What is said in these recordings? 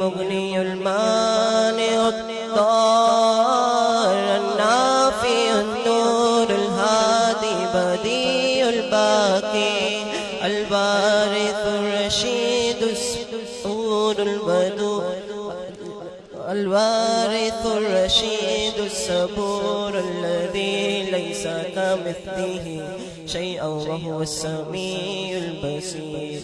المغني المانع الضار النافع النور الهادي بديع الباقي الوارث الرشيد السور البدور الوارث الرشيد الصبور الذي ليس كمثله شيء وهو السميع البصير.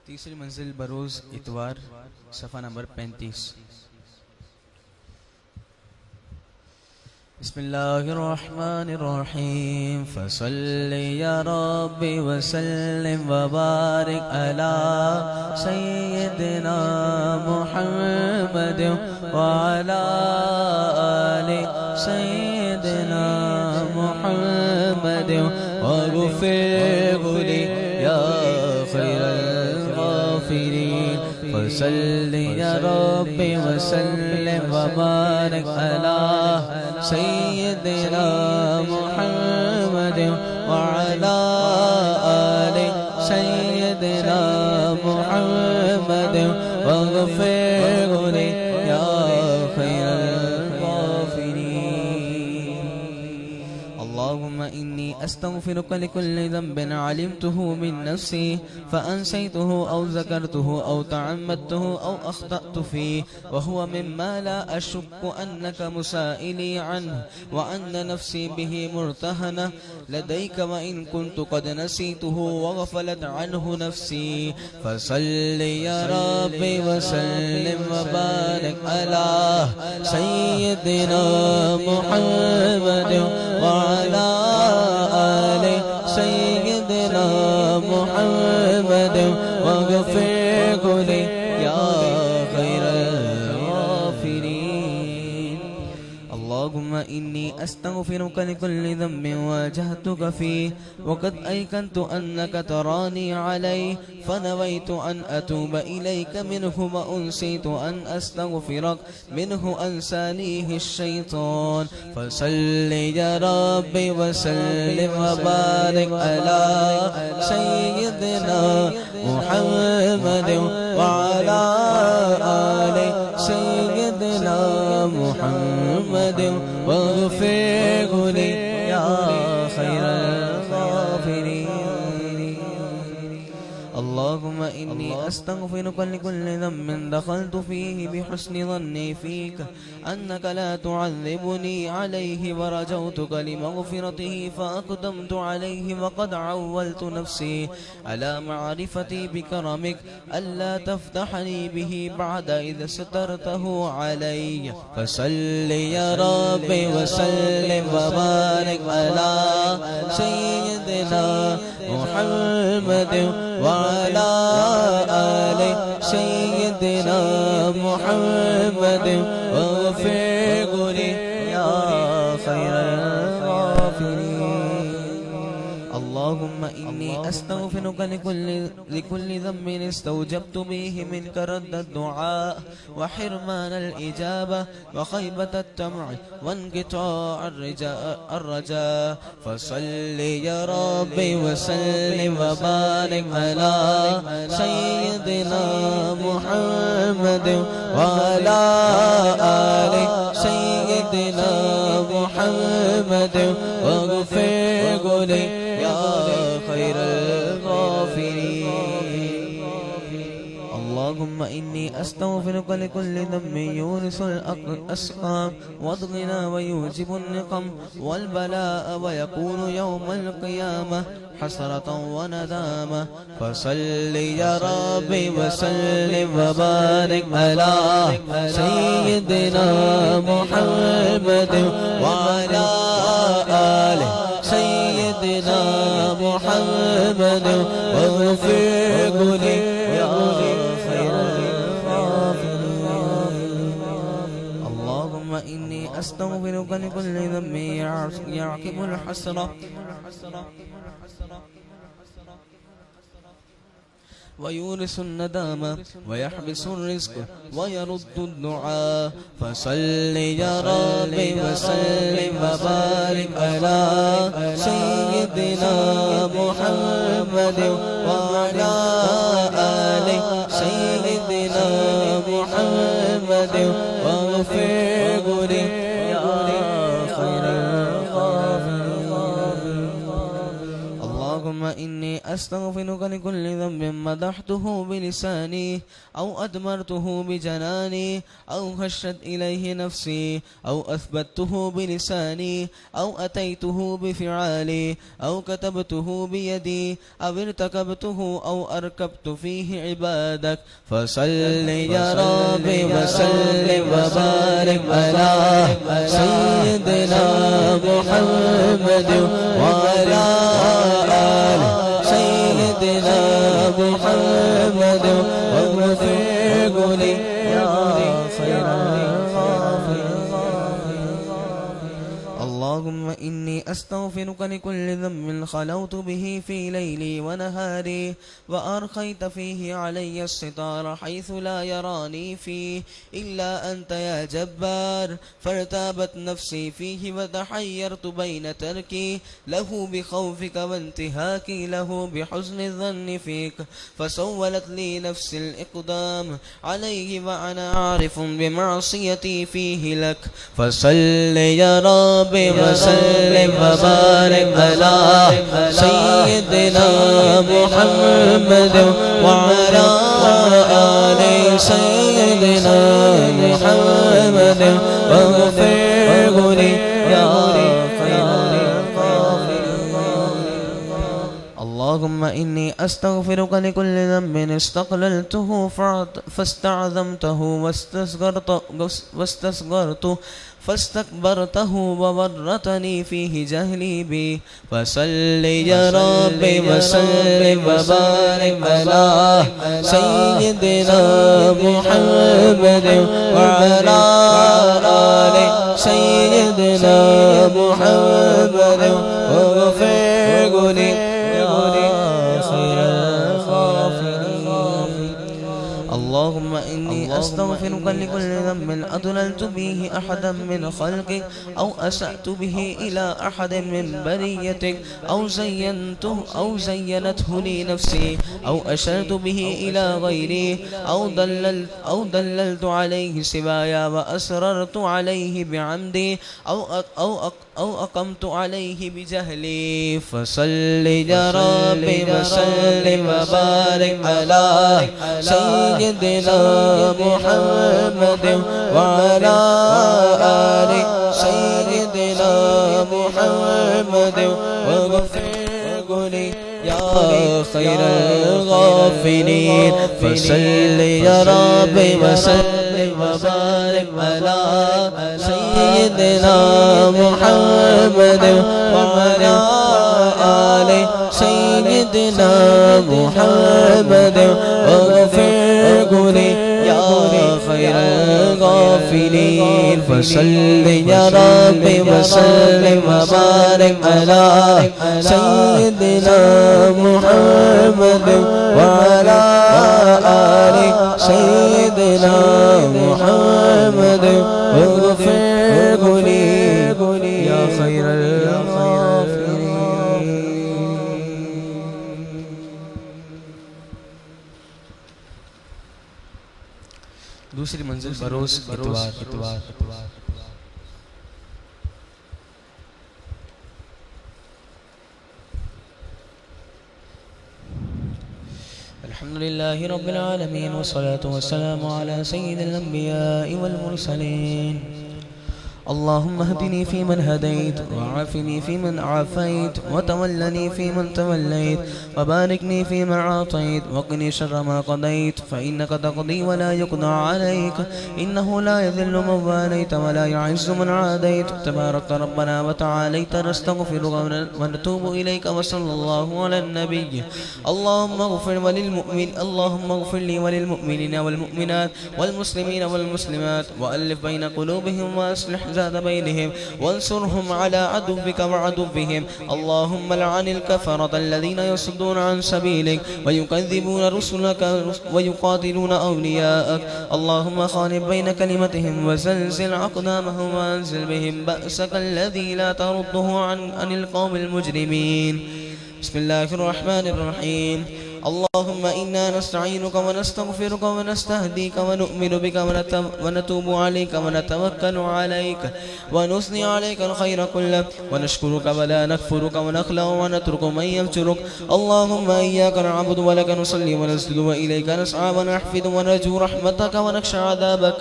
تیسری منزل بروز اتوار صفحہ نمبر 35. بسم اللہ الرحمن الرحیم فصل یا رب وسلم وبارک علی سیدنا محمد وعلی آل سیدنا محمد واغفر لی یا خیر فصل یا رب وسلم وبارک علی سیدنا محمد وعلی آل سیدنا محمد واغفر لی یا خیر الغافرین. اللهم إني أستغفرك لكل ذنب علمته من نفسي فأنسيته أو ذكرته أو تعمدته أو أخطأت فيه وهو مما لا أشك أنك مسائلي عنه وأن نفسي به مرتهنة لديك وإن كنت قد نسيته وغفلت عنه نفسي فصل يا ربي وسلم وبارك على سيدنا محمد وعلى آل سيدنا محمد واغفر لي يا خير الغافرين. اللهم إني أستغفرك لكل ذنب واجهتك فيه وقد أيقنت أنك تراني عليه فنويت أن أتوب إليك منه وأنسيت أن أستغفرك منه أنسانيه الشيطان فصل يا ربي وسلم وبارك على سيدنا محمد وعلى آل سيدنا محمد واغفر لي يا خير الغافرين. اللهم إني أستغفرك لكل ذنب دخلت فيه بحسن ظني فيك أنك لا تعذبني عليه ورجوتك لمغفرته فأقدمت عليه وقد عولت نفسي على معرفتي بكرمك ألا تفتحني به بعد إذ سترته علي فصل يا ربي وسلم وبارك على سيدنا محمد وعلى آل سيدنا محمد واغفر لي يا خير الغافرين. اللهم إني أستغفرك لكل ذنب استوجبت به منك رد الدعاء وحرمان الإجابة وخيبة التمع وانقطاع الرجاء فصل يا ربي وسلم وبارك على سيدنا محمد وعلى آل سيدنا محمد واغفر لي يا خير الغافرين. اللهم إني أستغفرك لكل ذنب يورث الأسقام والغنى ويوجب النقم والبلاء ويكون يوم القيامة حسرة وندامة فصل يا ربي وسلم وبارك على سيدنا محمد وعلى آله سيدنا محمد واغفر لي يا خير الغافرين اللهم إني أستغفرك لكل ذنب يعقب الحسرة ويورث الندامة ويحبس الرزق ويرد الدعاء فصل يا ربي وسلم وبارك على سيدنا محمد وعلى آله سيدنا محمد واغفر لي يا خير الغافرين اللهم إني أستغفرك لكل ذنب مدحته بلساني أو أدمرته بجناني أو خشت إليه نفسي أو أثبته بلساني أو أتيته بفعالي أو كتبته بيدي أو ارتكبته أو أركبت فيه عبادك فصل يا ربي وسلم وبارك على سيدنا محمد وعلى آله سيدنا محمد واغفر لي يا خير الغافرين اللهم إني أستغفرك لكل ذنب خلوت به في ليلي ونهاري وأرخيت فيه علي الستار حيث لا يراني فيه إلا أنت يا جبار فارتابت نفسي فيه وتحيرت بين تركي له بخوفك وانتهاكي له بحسن الظن فيك فسولت لي نفسي الإقدام عليه وأنا عارف بمعصيتي فيه لك فصل يا ربي وسلم وبارك على سيدنا محمد وعلى آل سيدنا محمد واغفر لي يا خير اللهم إني أستغفرك لكل ذنب استقللته فاستعظمته واستصغرته فاستكبرته وورطني فيه جهلي بي فصل يا ربي وسلم وبارك على سيدنا محمد وعلى آل سيدنا محمد واغفر لي يا خير الغافرين اللهم إني أستغفرك لكل ذنب أضللت به أحدا من خلقك أو أسأت به إلى أحد من بريتك أو زينته لي نفسي أو أشرت به إلى غيري أو دللت عليه سوايا وأسررت عليه بعمدي أو أقمت عليه بجهلي فصل يا ربي وسلم وبارك على سيدنا محمد وعلى آل سيدنا محمد واغفر لي يا خير الغافرين فصل يا ربي وسلم وبارك على سيدنا محمد وعلى آل سيدنا محمد واغفر لي يا خير الغافرين فصل يا ربي وسلم وبارك على سيدنا محمد وعلى آل سيدنا محمد واغفر لي يا خير الغافرين دوسری منزل بروز اتوار الحمد الحمد لله رب العالمين، والصلاة والسلام على سيد الأنبياء والمرسلين. اللهم اهدني فيمن هديت، وعافني فيمن عافيت، وتولني فيمن توليت، وباركني فيما أعطيت، وقني شر ما قضيت، فإنك تقضي ولا يقضى عليك، إنه لا يذل من واليت ولا يعز من عاديت، تبارك ربنا وتعاليت. نستغفرك ونتوب إليك، وصلى الله على النبي. اللهم اغفر لي وللمؤمنين والمؤمنات والمسلمين والمسلمات، وألف بين قلوبهم وأصلح ذات بينهم، وانصرهم على عدوك وعدوهم. اللهم لعن الكفرة الذين يصدون عن سبيلك ويكذبون رسلك ويقاتلون أولياءك. اللهم خالف بين كلمتهم وزلزل أقدامهم، وأنزل بهم بأسك الذي لا ترده عن القوم المجرمين. بسم الله الرحمن الرحيم. اللهم إنا نستعينك ونستغفرك ونستهديك ونؤمن بك ونتوب عليك ونتوكل عليك ونثني عليك الخير كله، ونشكرك ولا نكفرك، ونخلع ونترك من يفجرك. اللهم إياك نعبد ولك نصلي ونسجد، وإليك نسعى ونحفد ونرجو رحمتك ونخشى عذابك.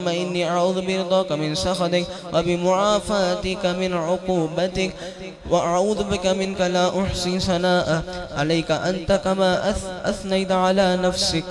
إني أعوذ برضاك من سخطك وبمعافاتك من عقوبتك، وأعوذ بك منك لا أحصي ثناء عليك أنت كما أثنيت على نفسك.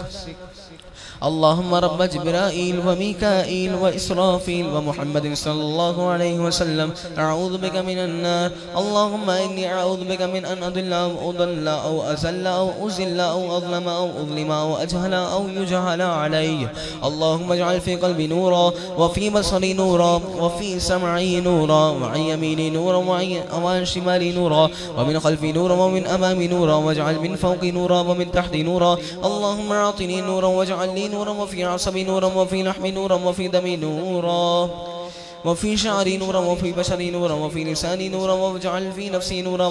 اللهم رب جبرائيل وميكائيل وإسرافيل ومحمد صلى الله عليه وسلم، أعوذ بك من النار. اللهم إني أعوذ بك من أن أضل أو أضل أو أزل أو أزل أو أظلم أو أظلم أو أجهل أو يجهل علي. اللهم اجعل في قلبي نورا، وفي بصري نورا، وفي سمعي نورا، وعن يميني نورا، وعن شمالي نورا، ومن خلفي نورا، ومن أمامي نورا، واجعل من فوقي نورا، ومن تحتي نورا. اللهم أعطني نورا واجعل لي نورا، وفي عصبي نورا، وفي لحمي نورا، وفي دمي نورا، وفي شعري نورا، وفي بشري نورا، وفي لساني نورا، واجعل في نفسي نورا،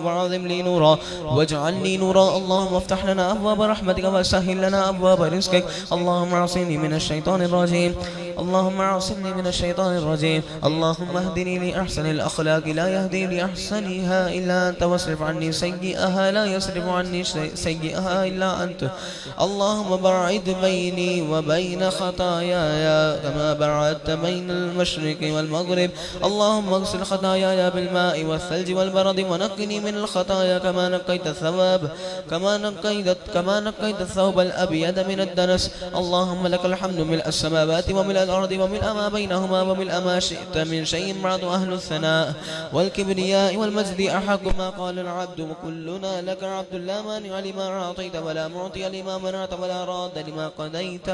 وعظم لي نورا، واجعل لي نورا. اللهم افتح لنا أبواب رحمتك وسهل لنا أبواب رزقك. اللهم اعصمني من الشيطان الرجيم، اللهم اعصمني من الشيطان الرجيم. اللهم اهدني لأحسن الأخلاق لا يهدي لأحسنها إلا أنت، واصرف عني سيئها لا يصرف عني سيئها إلا أنت. اللهم باعد بيني وبين خطاياي كما بعدت بين المشرق والمغرب. اللهم اغسل خطاياي بالماء والثلج والبرد، ونقني من الخطايا كما نقيت الثواب كما نقيت الثوب الأبيض من الدنس. اللهم لك الحمد ملء السماوات وملء الأرض وملء ما بينهما وملء ما شئت من شيء بعد. أهل الثناء والكبرياء والمجد أحق ما قال العبد، وكلنا لك عبد لا مانع لما أعطيت ولا معطي لما منعت ولا راد لما قضيت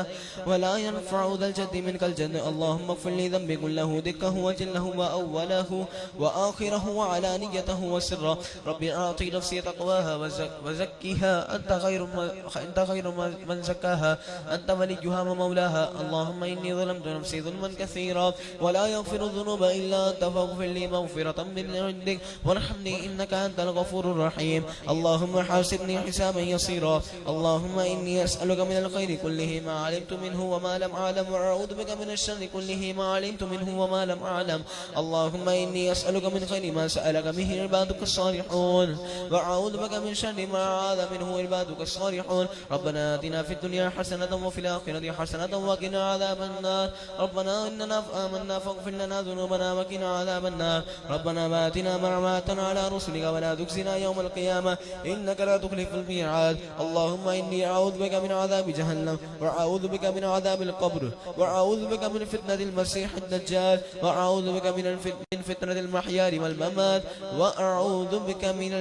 ولا ينفع ذا الجد منك الجد. اللهم اغفر لي ذنبي كله دكه وجله وأوله وآخره وعلانيته وسره. ربي أعطي نفسي تقواها وزكها، أنت خير من زكاها، أنت وليها ومولاها. اللهم إني ظلمت نفسي ظلما كثيرا ولا يغفر الذنوب إلا أنت، فاغفر لي مغفرة من عندك وارحمني إنك أنت الغفور الرحيم. اللهم حاسبني حسابا يسيرا. اللهم إني أسألك من الخير كله ما علمت منه وما لم أعلم، وأعوذ بك من الشر كله ما علمت منه وما لم أعلم. اللهم إني أسألك من خير ما سألك به عبادك الصالحون، وأعوذ بك من شر ما عاذ منه عبادك الصالحون. ربنا آتنا في الدنيا حسنة وفي الآخرة حسنة وقنا عذاب النار. ربنا إننا آمنا فاغفر لنا ذنوبنا وقنا عذاب النار. ربنا وآتنا ما وعدتنا على رسلك ولا تخزنا يوم القيامة إنك لا تخلف الميعاد. اللهم إني أعوذ بك من عذاب جهنم، وأعوذ بك من عذاب القبر، وأعوذ بك من فتنة المسيح الدجال، وأعوذ بك من فتنة المحيا والممات، وأعوذ بك من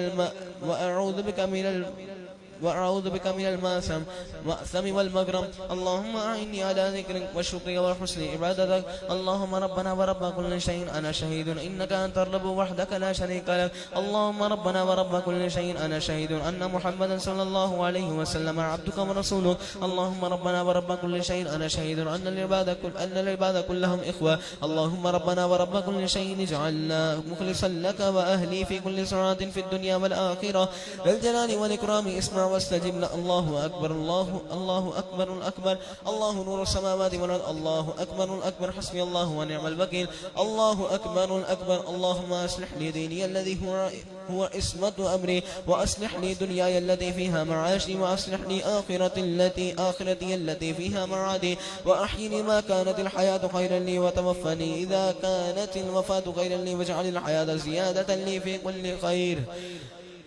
المأثم والمغرم. اللهم أعني على ذكرك وشكرك وحسن عبادتك. اللهم ربنا ورب كل شيء أنا شهيد إنك أنت الرب وحدك لا شريك لك. اللهم ربنا ورب كل شيء أنا شهيد أن محمدا صلى الله عليه وسلم عبدك ورسولك. اللهم ربنا ورب كل شيء أنا شهيد أن العباد كلهم إخوة. اللهم ربنا ورب كل شيء اجعلنا مخلصا لك وأهلي في كل ساعة في الدنيا والآخرة. بالجلال والإكرام اسمع واستجب لنا. الله أكبر الله أكبر الأكبر. الله نور السماوات والأرض. الله أكبر الأكبر. حسبي الله ونعم الوكيل. الله أكبر الأكبر. اللهم أصلح لي ديني الذي هو عصمة أمري، وأصلح لي دنياي التي فيها معاشي، وأصلح لي آخرتي التي فيها معادي، وأحيني ما كانت الحياة خيرا لي، وتوفني إذا كانت الوفاة خيرا لي، واجعل الحياة زيادة لي في كل خير،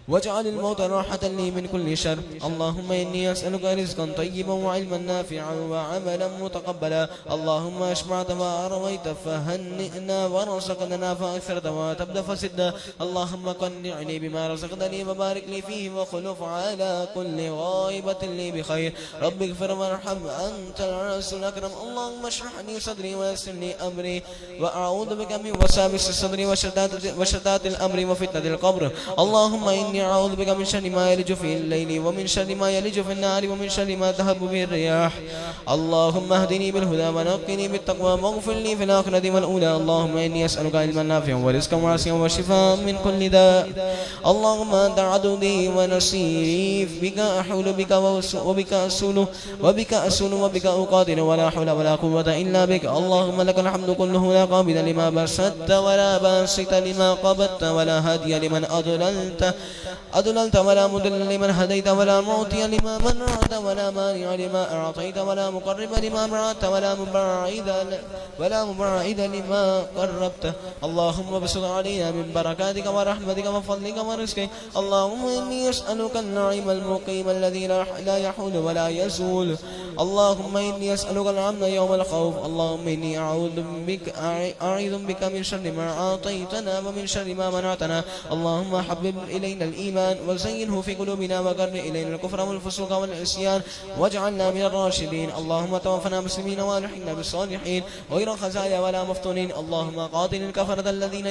واجعل الموت راحة لي من كل شر. اللهم إني أسألك رزقا طيبا وعلما نافعا وعملا متقبلا. اللهم أشبعت وأرويت فهنئنا، ورزقنا فأكثرت وتبدأ فسدنا. اللهم قنعني بما رزقتني وبارك لي فيه، وخلف على كل غائبة لي بخير. رب اغفر وارحم، أنت العز الأكرم. اللهم اشرح لي صدري ويسر لي أمري، وأعوذ بك من وساوس الصدر وشتات الأمر وفتنة القبر. اللهم إني أعوذ بك من شر ما يلج في الليل، ومن شر ما يلج في النار، ومن شر ما تهب به الرياح. اللهم اهدني بالهدى ونقني بالتقوى، واغفر لي في الآخرة والأولى. اللهم إني أسألك علما نافعا ورزقا واسعا وشفاء من كل داء. اللهم أنت عدوي ونصيري، بك أحول وبك أسول وبك أقاتل، ولا حول ولا قوة إلا بك. اللهم لك الحمد كله، لا قابل لما بسطت ولا باسط لما قبضت، ولا هادي لمن أضللت، ولا مضل لمن هديت، ولا معطي لما منعت، ولا مانع لما أعطيت، ولا مقرب لما بعدت، ولا مبعد لما قربت. اللهم ابسط علينا من بركاتك ورحمتك وفضلك ورزقك. اللهم إني أسألك النعيم المقيم الذي لا يحول ولا يزول. اللهم إني أسألك الأمن يوم الخوف. اللهم إني أعوذ بك من شر ما أعطيتنا ومن شر ما منعتنا. اللهم حبب إلينا الإيمان وزينه في قلوبنا، وقر إلينا الكفر والفسوق والعصيان، واجعلنا من الراشدين. اللهم توفنا مسلمين والحقنا بالصالحين غير خزايا ولا مفتونين. اللهم قاتل الكفرة الذين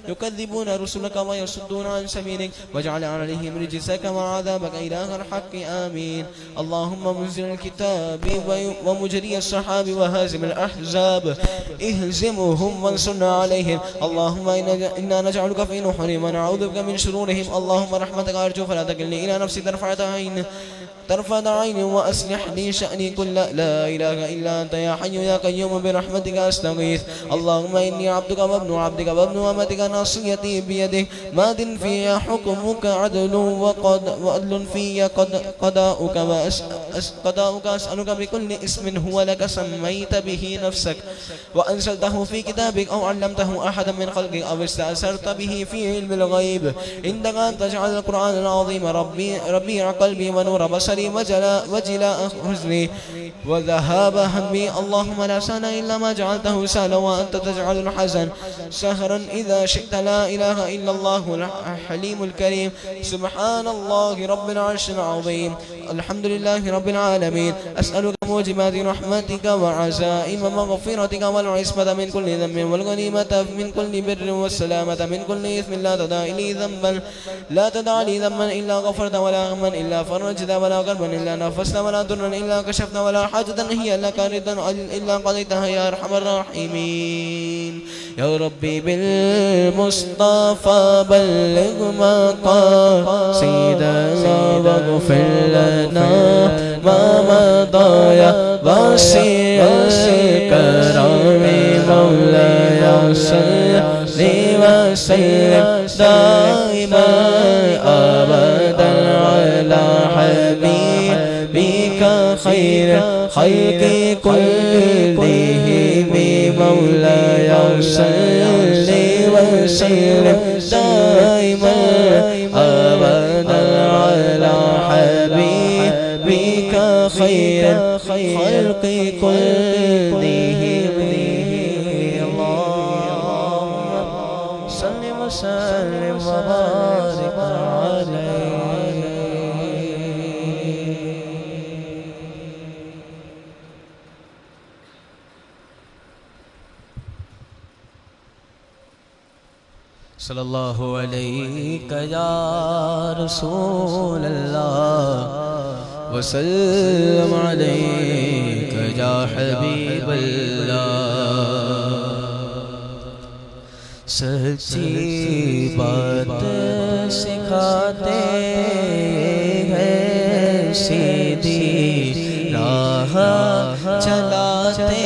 يكذبون رسلك ويصدون عن سبيلك، واجعل عليهم رجسك وعذابك إله الحق. آمين. اللهم منزل الكتاب ومجري السحاب وهازم الأحزاب، اهزمهم وانصرنا عليهم. اللهم إنا نجعلك في نحورهم ونعوذ بك من شرورهم. اللهم رحمتك أرجو فلا تكلني إلى نفسي طرفة عين، وأصلح لي شأني كله. لا إله إلا أنت يا حي يا قيوم برحمتك أستغيث. اللهم إني عبدك وابن عبدك وابن أمتك، ناصيتي بيدك، ماض في حكمك، وعدل في قضاؤك. أسألك بكل اسم هو لك سميت به نفسك، وأنزلته في كتابك، أو علمته أحدا من خلقك، أو استأثرت به في علم الغيب عندك أن تجعل القرآن العظيم ربيع قلبي ونور بصري وجلاء حزني وذهاب همي. اللهم لا سهل إلا ما جعلته سهلا، وأنت تجعل الحزن سهرا إذا شئت. لا إله إلا الله الحليم الكريم. سبحان الله رب العرش العظيم. الحمد لله رب العالمين. أسألك موجبات رحمتك وعزائم مغفرتك، والعصمة من كل ذنب، والغنيمة من كل بر، والسلامة من كل إثم. لا تدع لي ذنبا إلا غفرت، ولا غما إلا فرجت، ولا قلبا إلا نفست، ولا ضرا إلا كشفت، ولا حاجة هي لك رضا إلا قضيتها يا أرحم الراحمين. يا ربي بالمصطفى بلغ مقاصدنا، واغفر لنا ما مضى يا واسع الكرم. مولاي صل وسلم دائما أبدا على حبيبك خير خلق كلهم. مولاي صل وسلم دائما أبدا على حبيبك خير خلق كلهم. اللهم صل وسلم وبارك عليه. صلی اللہ علیک یا رسول اللہ، وسلم علیک یا حبیب اللہ. سچی بات سکھاتے ہیں سیدھی راہ چلاتے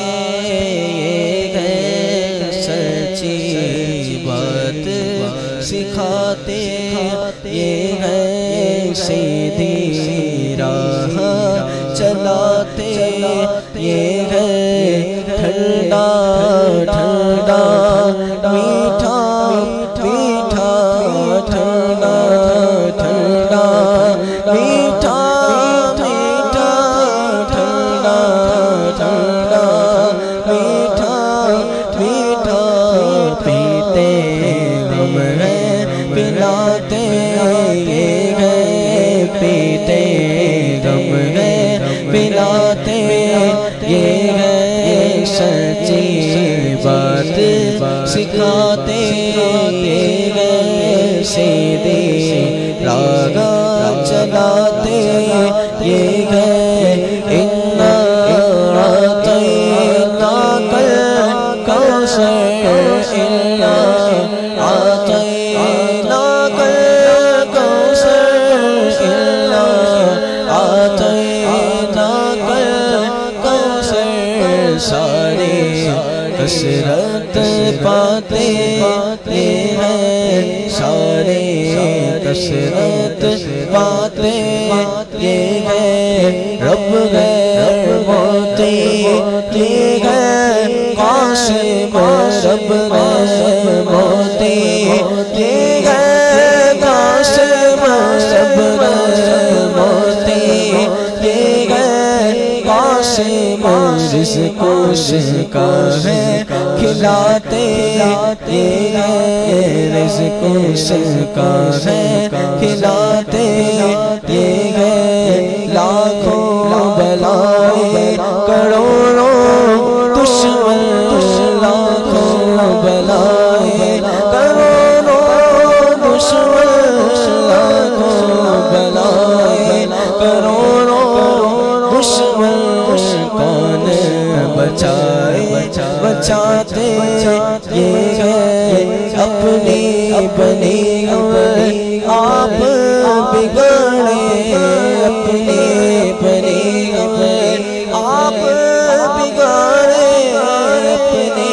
گئے، سچی بات سکھاتے یہ ہے، سیدھی راہ چلاتے یہ ہے، ٹھنڈا ٹھنڈا میٹھا میٹھا ٹھنڈا ٹھنڈا میٹھا میٹھا ٹھنڈا ٹھنڈا میٹھا میٹھا، پیتے ہم ہیں پلاتے یہ ہے، پیتے ہم ہیں پلاتے یہ ہے، سچی بات سکھاتے یہ ہے، سیدھی راہ چلاتے یہ ہے، انا اعطیناک الکوثر، انا اعطیناک الکوثر، انا اعطیناک الکوثر، سارے کثرت پاتے ہیں، سارے کثرت پاتے یہ ہے، رب غیر موتی یہ ہے، قاسم رب غیر موتی یہ ہے، قاسم رب غیر موتی یہ ہے، قاسم رزق اس کا ہے، کھلاتے یہ ہے، رزق اس کا ہے، کھلاتے یہ ہے، لاکھوں بلائیں کروڑوں دشمن، لاکھوں بلائیں کروڑوں دشمن، لاکھوں بلائیں کروڑوں دشمن، کون بچائے بچاتے یہ ہے، اپنی بنی ہوئی آپ بگاڑے، اپنی بنی ہوئی آپ بگاڑے، اپنی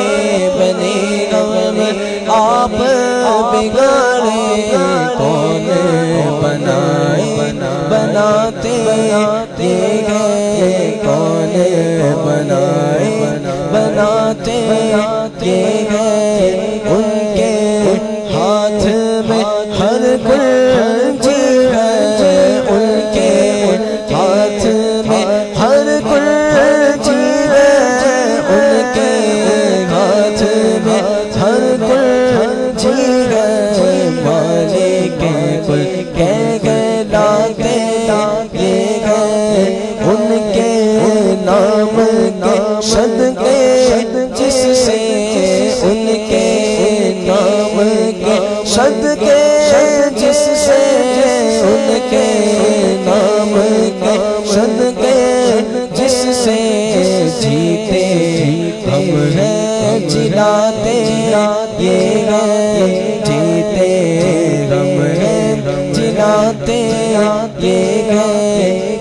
بنی ہوئی آپ بگاڑے، کون بنائے بناتے یہ ہے، کون بنائے بناتے یہ ہے، ان کے ہاتھ میں ہر گنجی ہے، ان کے ہاتھ میں ہر گنجی ہے، ان کے ہاتھ میں ہر گنجی ہے، مالک کل کہہ کہلاتے یہ ہے، ان کے نام کے صدقے جس سے، ان کے نام کے صدقے جس سے، ان کے نام کے صدقے جس سے، جیتے ہم ہیں جلاتے یہ ہے، جیتے ہم ہیں جلاتے یہ ہے،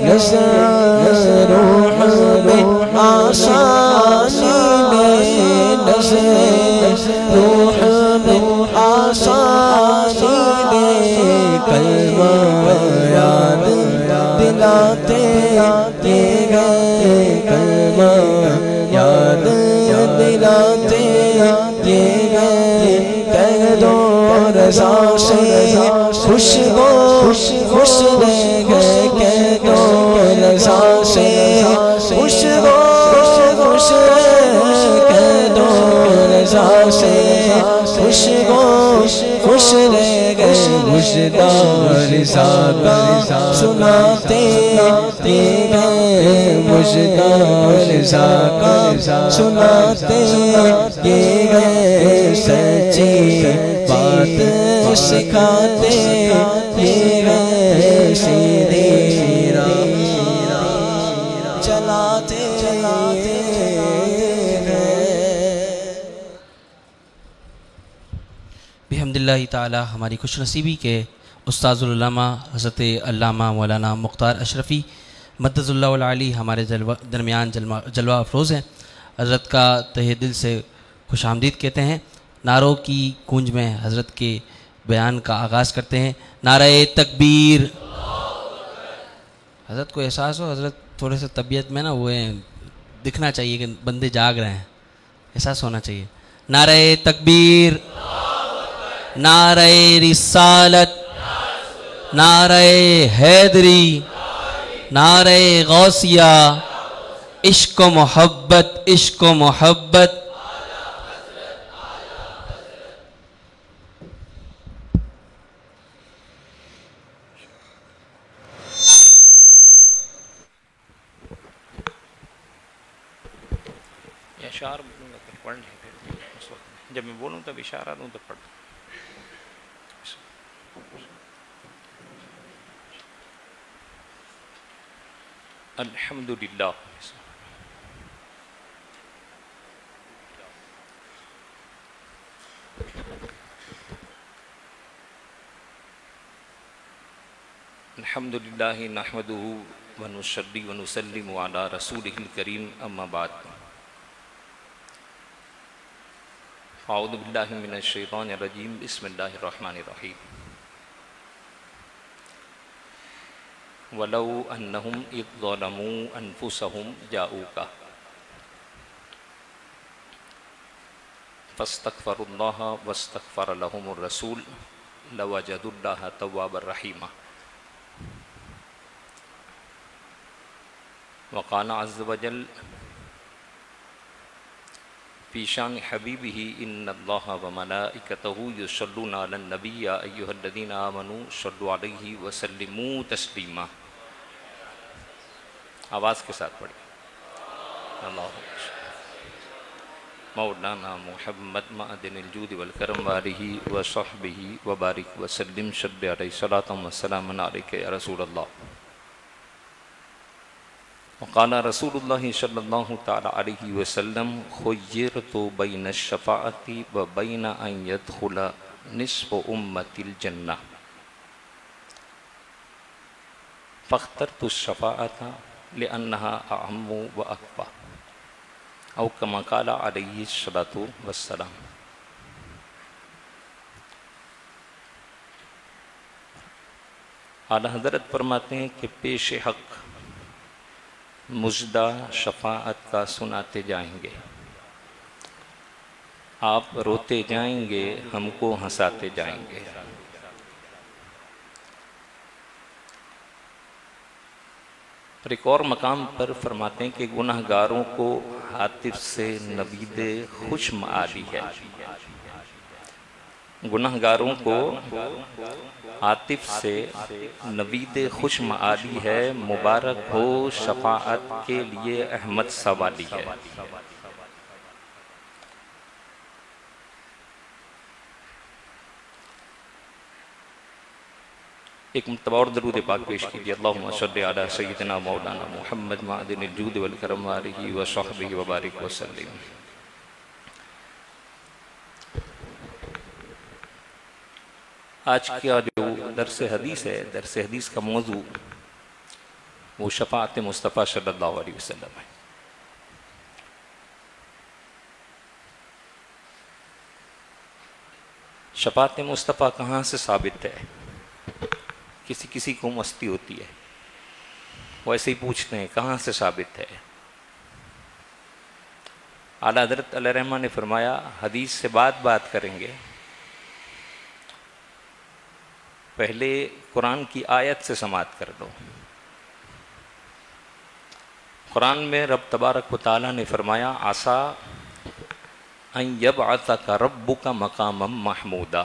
نظر روح میں آسانی دے، نظر روح میں آسانی دے، کلمہ یاد دلاتے یہ ہے، کلمہ یاد دلاتے یہ ہے، کہہ دو رضا سے خوش ہو خوش رہ گئے، کہہ دو رضا سے خوش ہو خوش رہ، کہہ دو رضا سے خوش ہو خوش رہ گئے، مجدار رضا کا سناتے یہ ہے، مجدار رضا کا سناتے یہ ہے، سچی بات سکھاتے یہ ہے، سیدھی راہ چلاتے بحمد اللہ تعالی ہماری خوش نصیبی کے استاذ العلامہ حضرت علامہ مولانا مختار اشرفی مدد اللہ العالی ہمارے درمیان جلوہ افروز ہیں. حضرت کا تہہ دل سے خوش آمدید کہتے ہیں. نعروں کی گونج میں حضرت کے بیان کا آغاز کرتے ہیں. نعرہ تکبیر. حضرت کو احساس ہو حضرت تھوڑے سے طبیعت میں نا وہ دکھنا چاہیے کہ بندے جاگ رہے ہیں, احساس ہونا چاہیے. نعرہ تکبیر, نعرہ رسالت, نعرہ حیدری, نعرہ غوثیہ, عشق و محبت, عشق و محبت. اشعار بولوں گا پھر پڑھ لیں, پھر اس وقت جب میں بولوں تب اشارہ دوں تو پڑھ. الحمد للہ الحمد للہ نحمدہ ونصلی ونسلم علی رسولہ الکریم, اما بعد. اعوذ باللہ من الشیطان الرجیم, بسم اللہ الرحمن الرحیم. وَلَوْ أَنَّهُمْ إِذْ ظَلَمُوا أَنفُسَهُمْ جَاءُوكَ فَاسْتَغْفَرُوا اللَّهَ وَاسْتَغْفَرَ لَهُمُ الرَّسُولُ لَوَجَدُوا اللَّهَ تَوَّابًا رَحِيمًا. وقال عز وجل فی شان حبیبہ ان اللہ وملائکتہ یصلون علی النبی یا ایہا الذین آمنوا صلوا علیہ وسلموا تسلیما. آواز کے ساتھ پڑھیں. اللہ مولانا محمد معدن الجود والکرم وآلہ وصحبہ وبارک وسلم صلی علیہ صلاۃ وسلام علیک یا رسول اللہ. وقال رسول اللہ صلی اللہ تعالی علیہ وسلم خیرت بین الشفاعت و بین ان يدخل نصف امت الجنہ فاخترت الشفاعت لأنها اعم و اکفا او کما قال علیہ الصلاۃ والسلام. اعلیٰ حضرت فرماتے ہیں کہ پیش حق مژدہ شفاعت کا سناتے جائیں گے, آپ روتے جائیں گے, ہم کو ہنساتے جائیں گے. اور ایک اور مقام پر فرماتے ہیں کہ گناہ گاروں کو ہاتف سے نوید خوش معالی ہے. گناہ گاروں کو عاطف سے نوید خوش معالی ہے, مبارک ہو شفاعت کے لیے احمد سوالی ہے. ایک مرتبہ اور درود پاک پیش کیجیے. اللہم صلی علی سیدنا مولانا محمد معدن الجود والکرم وآلہ وصحبہ وبارک وسلم. آج کا جو درس حدیث ہے, درس حدیث کا موضوع وہ شفاعت مصطفیٰ صلی اللہ علیہ وسلم ہے. شفاعت مصطفیٰ کہاں سے ثابت ہے؟ کسی کسی کو مستی ہوتی ہے, وہ ایسے ہی پوچھتے ہیں کہاں سے ثابت ہے. اعلیٰ حضرت علیہ رحمہ نے فرمایا حدیث سے بات کریں گے, پہلے قرآن کی آیت سے سماعت کر لو. قرآن میں رب تبارک و تعالیٰ نے فرمایا عسیٰ ان یبعثک ربک مقاما محمودا,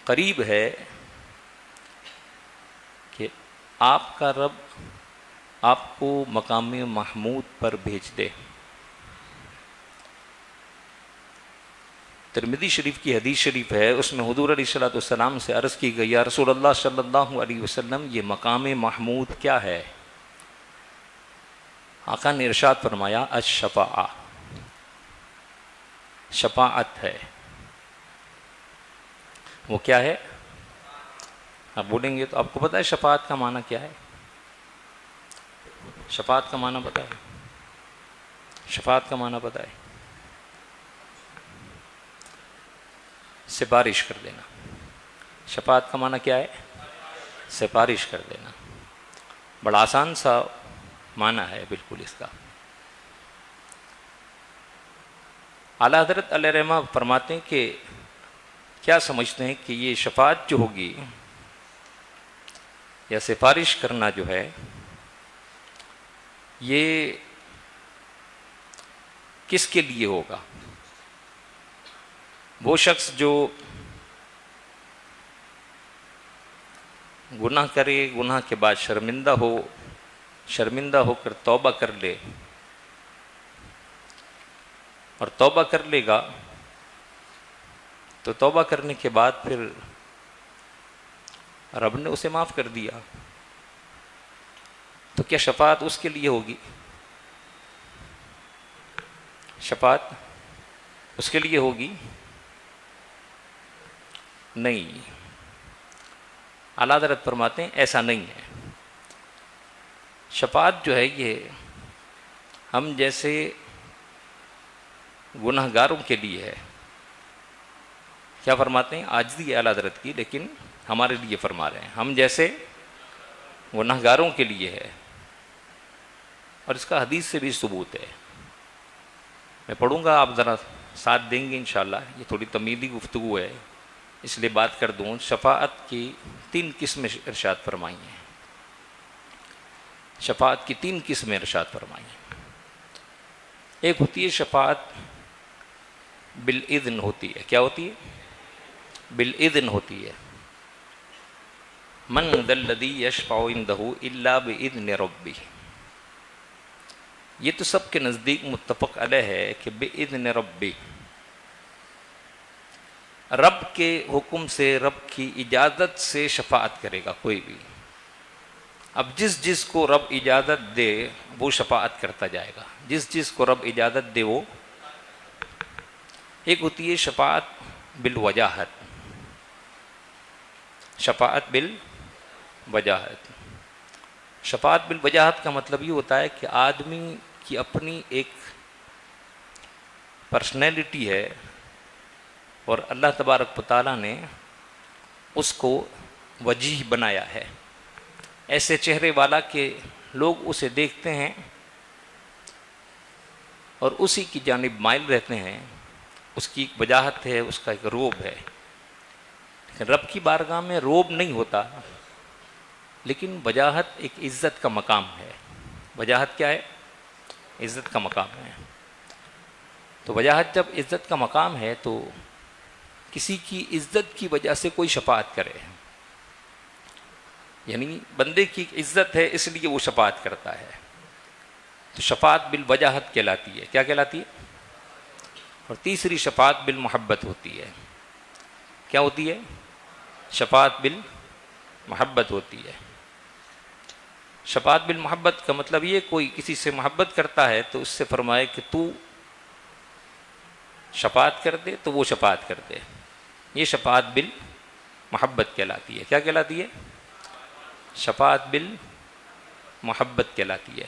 قریب ہے کہ آپ کا رب آپ کو مقام محمود پر بھیج دے. ترمذی شریف کی حدیث شریف ہے, اس میں حضور علیہ السلام سے عرض کی گئی یا رسول اللہ صلی اللہ علیہ وسلم یہ مقام محمود کیا ہے؟ آقا نے ارشاد فرمایا الشفاعہ, شفاعت ہے. وہ کیا ہے؟ آپ بولیں گے تو آپ کو پتہ ہے شفاعت کا معنی کیا ہے؟ شفاعت کا معنی پتہ ہے؟ شفاعت کا معنی پتہ ہے؟ سفارش کر دینا. شفاعت کا معنی کیا ہے؟ سفارش کر دینا. بڑا آسان سا معنی ہے بالکل اس کا. اعلیٰ حضرت علیہ رحمہ فرماتے ہیں کہ کیا سمجھتے ہیں کہ یہ شفاعت جو ہوگی یا سفارش کرنا جو ہے یہ کس کے لیے ہوگا؟ وہ شخص جو گناہ کرے، گناہ کے بعد شرمندہ ہو کر توبہ کر لے، اور توبہ کر لے گا تو توبہ کرنے کے بعد پھر رب نے اسے معاف کر دیا، تو کیا شفاعت اس کے لیے ہوگی؟ شفاعت اس کے لیے ہوگی؟ نہیں. اعلیٰ حضرت فرماتے ہیں ایسا نہیں ہے. شفاعت جو ہے یہ ہم جیسے گناہ گاروں کے لیے ہے. کیا فرماتے ہیں؟ عاجزی اعلیٰ حضرت کی، لیکن ہمارے لیے فرما رہے ہیں ہم جیسے گناہ گاروں کے لیے ہے. اور اس کا حدیث سے بھی ثبوت ہے. میں پڑھوں گا، آپ ذرا ساتھ دیں گے انشاءاللہ. یہ تھوڑی تمیدی گفتگو ہے اس لیے بات کر دوں. شفاعت کی 3 قسمیں ارشاد فرمائی ہیں. شفاعت کی 3 قسمیں ارشاد فرمائی ہیں. ایک ہوتی ہے شفاعت بالاذن ہوتی ہے. کیا ہوتی ہے؟ بالاذن ہوتی ہے. من ذا الذی یشفع عنده الا باذن ربہ. یہ تو سب کے نزدیک متفق علیہ ہے کہ باذن ربہ، رب کے حکم سے، رب کی اجازت سے شفاعت کرے گا کوئی بھی. اب جس کو رب اجازت دے وہ شفاعت کرتا جائے گا. جس کو رب اجازت دے وہ. ایک ہوتی ہے شفاعت بالوجاہت. شفاعت بالوجاہت. شفاعت بالوجاہت کا مطلب یہ ہوتا ہے کہ آدمی کی اپنی ایک پرسنالٹی ہے اور اللہ تبارک و تعالیٰ نے اس کو وجیح بنایا ہے، ایسے چہرے والا کہ لوگ اسے دیکھتے ہیں اور اسی کی جانب مائل رہتے ہیں. اس کی ایک وجاہت ہے، اس کا ایک روب ہے. لیکن رب کی بارگاہ میں روب نہیں ہوتا، لیکن وجاہت ایک عزت کا مقام ہے. وجاہت کیا ہے؟ عزت کا مقام ہے. تو وجاہت جب عزت کا مقام ہے تو کسی کی عزت کی وجہ سے کوئی شفاعت کرے، یعنی بندے کی عزت ہے اس لیے وہ شفاعت کرتا ہے، تو شفاعت بالوجاہت کہلاتی ہے. کیا کہلاتی ہے؟ اور تیسری شفاعت بالمحبت ہوتی ہے. کیا ہوتی ہے؟ شفاعت بالمحبت ہوتی ہے. شفاعت بالمحبت کا مطلب یہ کوئی کسی سے محبت کرتا ہے تو اس سے فرمائے کہ تو شفاعت کر دے تو وہ شفاعت کر دے. یہ شفاعت بالمحبت کہلاتی ہے. کیا کہلاتی ہے؟ شفاعت بالمحبت کہلاتی ہے.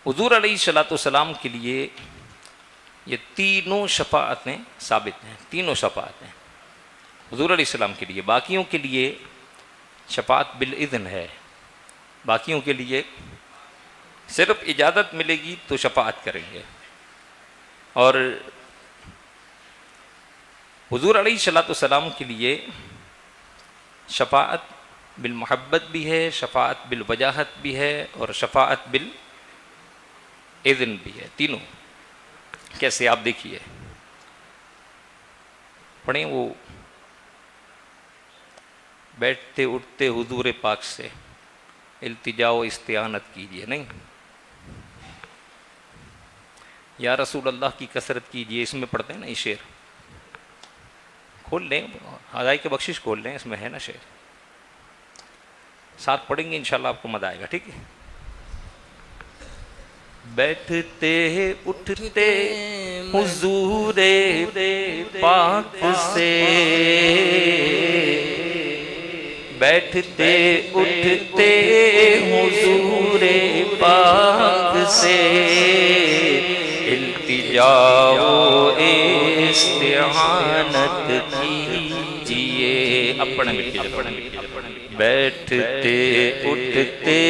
حضور علیہ الصلوۃ والسلام کے لیے یہ تینوں شفاعتیں ثابت ہیں. تینوں شفاعتیں حضور علیہ السلام کے لیے. باقیوں کے لیے شفاعت بالاذن ہے. باقیوں کے لیے صرف اجازت ملے گی تو شفاعت کریں گے. اور حضور علیہ الصلوۃ والسلام کے لیے شفاعت بالمحبت بھی ہے، شفاعت بالوجاہت بھی ہے، اور شفاعت بالاذن بھی ہے. تینوں کیسے؟ آپ دیکھیے، پڑھیں. وہ بیٹھتے اٹھتے حضور پاک سے التجا و استعانت کیجیے. نہیں، یا رسول اللہ کی کثرت کیجیے. اس میں پڑھتے ہیں نا یہ شعر. کھول لیں، ہدایت کی بخشش کھول لیں، اس میں ہے نا شعر. ساتھ پڑھیں گے انشاءاللہ، آپ کو مزہ آئے گا. ٹھیک ہے؟ بیٹھتے اٹھتے حضور پاک سے بیٹھتے اٹھتے حضور پاک سے التجا و استعانت کیجئے. اپنے بیٹھتے اٹھتے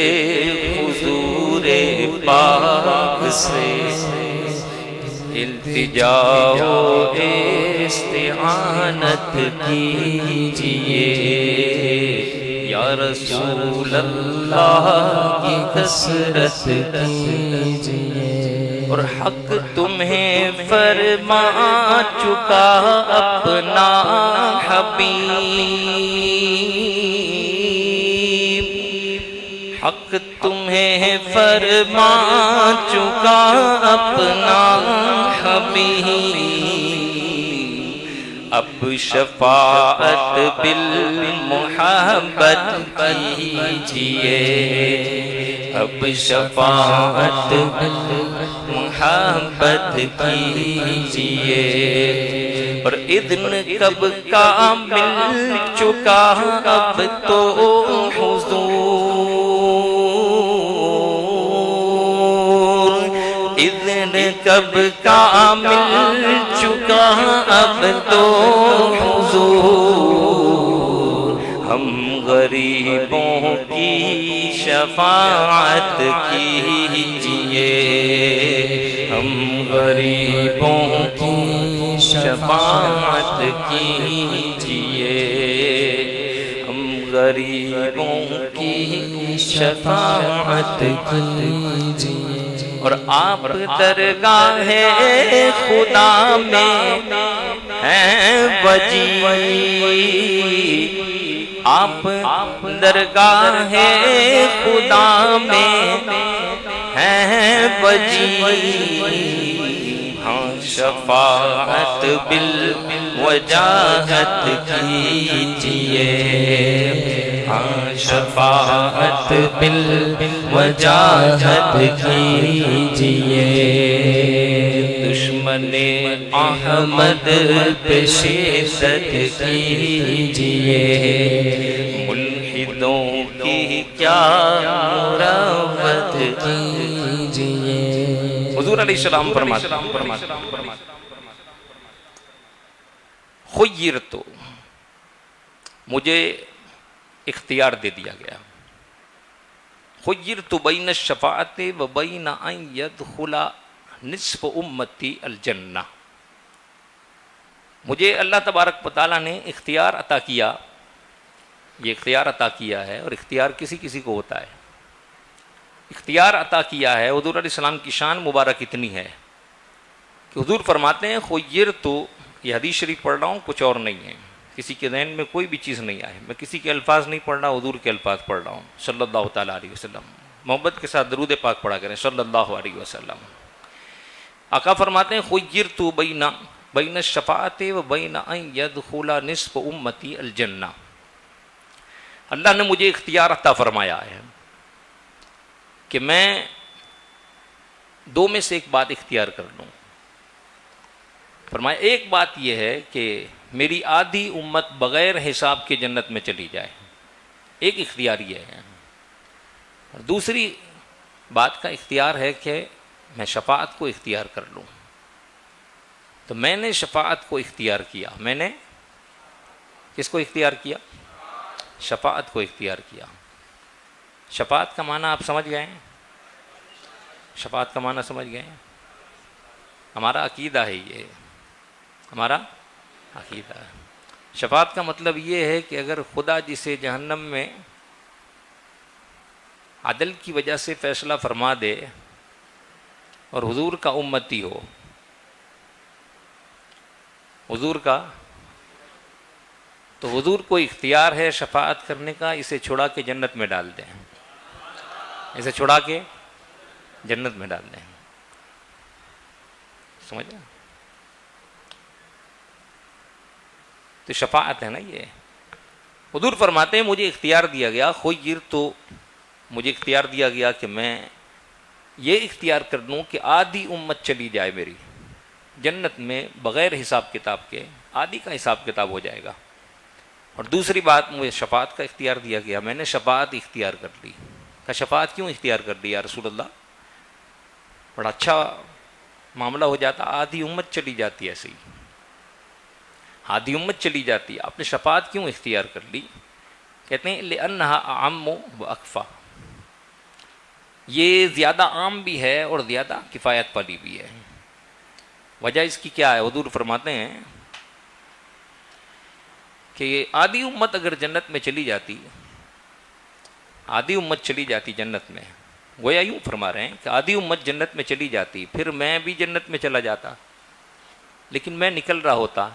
حضور پاک سے التجا و استعانت کیجئے. یا رسول اللہ کی کثرت کیجئے. اور حق تمہیں فرما چکا اپنا حبیب، حق تمہیں فرما چکا اپنا حبیب. اب شفاعت بالمحبت کیجئے، اب شفاعت بالمحبت کیجئے. اور اذن کب کا مل چکا اب تو حضور، اذن کب کا مل چکا اب تو حضور. ہم غریبوں کی شفاعت کیجئے، ہم غریبوں کی شفاعت کیجئے، ہم غریبوں کی شفاعت کیجئے. اور آپ درگاہ خدا میں ہیں بجی، آپ درگاہ خدا میں ہیں بجی. ہاں شفاعت بالوجاہت کیجئے، ہاں شفاعت بالوجاہت کیجئے. دشمن احمد پہ شدت کیجئے، ملحدوں کی کیا مروت کیجئے. حضور علیہ السلام فرماتے خیرت، مجھے اختیار دے دیا گیا. خیرت بین الشفاعت و بین ان یدخل نصف امتی الجنہ. مجھے اللہ تبارک و تعالیٰ نے اختیار عطا کیا، یہ اختیار عطا کیا ہے. اور اختیار کسی کسی کو ہوتا ہے، اختیار عطا کیا ہے. حضور علیہ السلام کی شان مبارک اتنی ہے کہ حضور فرماتے ہیں خیرت، یہ حدیث شریف پڑھ رہا ہوں، کچھ اور نہیں ہے، کسی کے ذہن میں کوئی بھی چیز نہیں آئے. میں کسی کے الفاظ نہیں پڑھ رہا، حضور کے الفاظ پڑھ رہا ہوں صلی اللہ تعالیٰ علیہ وسلم. محبت کے ساتھ درود پاک پڑھا کریں صلی اللہ علیہ وسلم. آقا فرماتے ہیں خیرت بین الشفاعت و بین ان یدخل نصف امتی الجنہ. اللہ نے مجھے اختیار عطا فرمایا ہے کہ میں دو میں سے ایک بات اختیار کر لوں. فرمایا ایک بات یہ ہے کہ میری آدھی امت بغیر حساب کے جنت میں چلی جائے، ایک اختیار یہ ہے. اور دوسری بات کا اختیار ہے کہ میں شفاعت کو اختیار کر لوں. تو میں نے شفاعت کو اختیار کیا. میں نے کس کو اختیار کیا؟ شفاعت کو اختیار کیا. شفاعت کا معنی آپ سمجھ گئے ہیں؟ شفاعت کا معنی سمجھ گئے ہیں؟ ہمارا عقیدہ ہے، یہ ہمارا عقیدہ ہے. شفاعت کا مطلب یہ ہے کہ اگر خدا جسے جہنم میں عدل کی وجہ سے فیصلہ فرما دے اور حضور کا امتی ہو، حضور کا، تو حضور کو اختیار ہے شفاعت کرنے کا، اسے چھڑا کے جنت میں ڈال دیں، اسے چھڑا کے جنت میں ڈال دیں. سمجھا؟ تو شفاعت ہے نا یہ. حضور فرماتے ہیں مجھے اختیار دیا گیا، تو مجھے اختیار دیا گیا کہ میں یہ اختیار کر لوں کہ آدھی امت چلی جائے میری جنت میں بغیر حساب کتاب کے. آدھی کا حساب کتاب ہو جائے گا. اور دوسری بات مجھے شفاعت کا اختیار دیا گیا، میں نے شفاعت اختیار کر لی. کہ شفاعت کیوں اختیار کر لی یا رسول اللہ؟ بڑا اچھا معاملہ ہو جاتا، آدھی امت چلی جاتی ایسے ہی، آدھی امت چلی جاتی. آپ نے شفاعت کیوں اختیار کر لی؟ کہتے ہیں لِأَنَّهَا أَعَمُّ وَأَكْفَى، یہ زیادہ عام بھی ہے اور زیادہ کفایت والی بھی ہے. وجہ اس کی کیا ہے؟ حضور فرماتے ہیں کہ آدھی امت اگر جنت میں چلی جاتی، آدھی امت چلی جاتی جنت میں، گویا یوں فرما رہے ہیں کہ آدھی امت جنت میں چلی جاتی، پھر میں بھی جنت میں چلا جاتا، لیکن میں نکل رہا ہوتا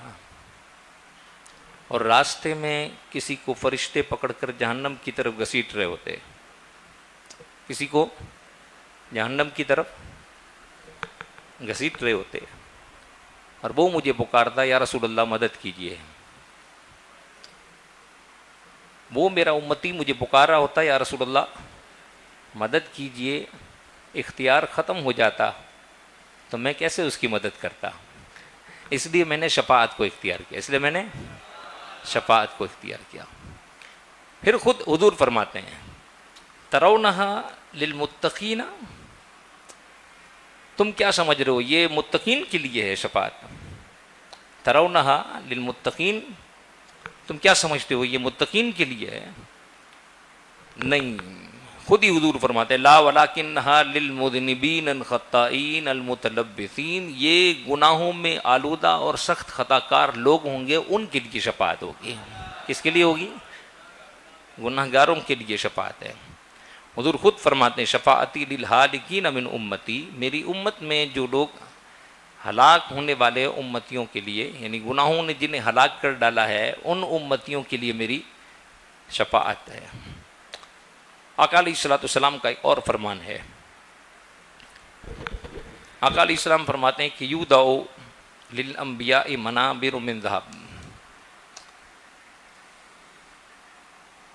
اور راستے میں کسی کو فرشتے پکڑ کر جہنم کی طرف گھسیٹ رہے ہوتے، کسی کو جہنم کی طرف گھسیٹ رہے ہوتے، اور وہ مجھے پکارتا یا رسول اللہ مدد کیجیے. وہ میرا امتی مجھے پکار رہا ہوتا یا رسول اللہ مدد کیجیے، اختیار ختم ہو جاتا تو میں کیسے اس کی مدد کرتا؟ اس لیے میں نے شفاعت کو اختیار کیا، اس لیے میں نے شفاعت کو اختیار کیا. پھر خود حضور فرماتے ہیں ترونہا للمتقین، تم کیا سمجھ رہے ہو یہ متقین کے لیے ہے شفاعت؟ ترونہا للمتقین، تم کیا سمجھتے ہو یہ متقین کے لیے ہے؟ نہیں، خود ہی حضور فرماتے ہیں لا ولکنھا للمذنبین الخطائین المتلبسین، یہ گناہوں میں آلودہ اور سخت خطا کار لوگ ہوں گے، ان کے لیے شفاعت ہوگی. کس کے لیے ہوگی؟ گناہ گاروں کے لیے شفاعت ہے. حضور خود فرماتے ہیں شفاعتی للہالکین من امتی، میری امت میں جو لوگ ہلاک ہونے والے امتیوں کے لیے، یعنی گناہوں نے جنہیں ہلاک کر ڈالا ہے، ان امتیوں کے لیے میری شفاعت ہے. آقا علیہ الصلوۃ والسلام کا ایک اور فرمان ہے. آقا علیہ السلام فرماتے ہیں کہ یودع للانبیاء منابر من ذہب،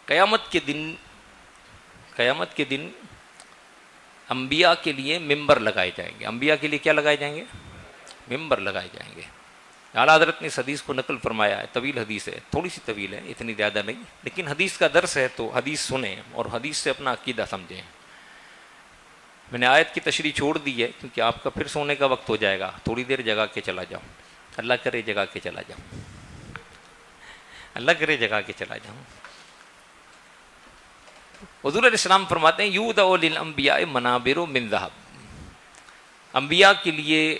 قیامت کے دن انبیاء کے لیے ممبر لگائے جائیں گے. انبیاء کے لیے کیا لگائے جائیں گے؟ ممبر لگائے جائیں گے. اعلیٰ حضرت نے اس حدیث کو نقل فرمایا ہے، طویل حدیث ہے، تھوڑی سی طویل ہے، اتنی زیادہ نہیں، لیکن حدیث کا درس ہے تو حدیث سنیں اور حدیث سے اپنا عقیدہ سمجھیں. میں نے آیت کی تشریح چھوڑ دی ہے کیونکہ آپ کا پھر سونے کا وقت ہو جائے گا، تھوڑی دیر جگا کے چلا جاؤں، اللہ کرے جگا کے چلا جاؤں، اللہ کرے جگا کے چلا جاؤں. حضور علیہ السلام فرماتے ہیں یودع للانبیاء منابر من ذہب، انبیاء کے لیے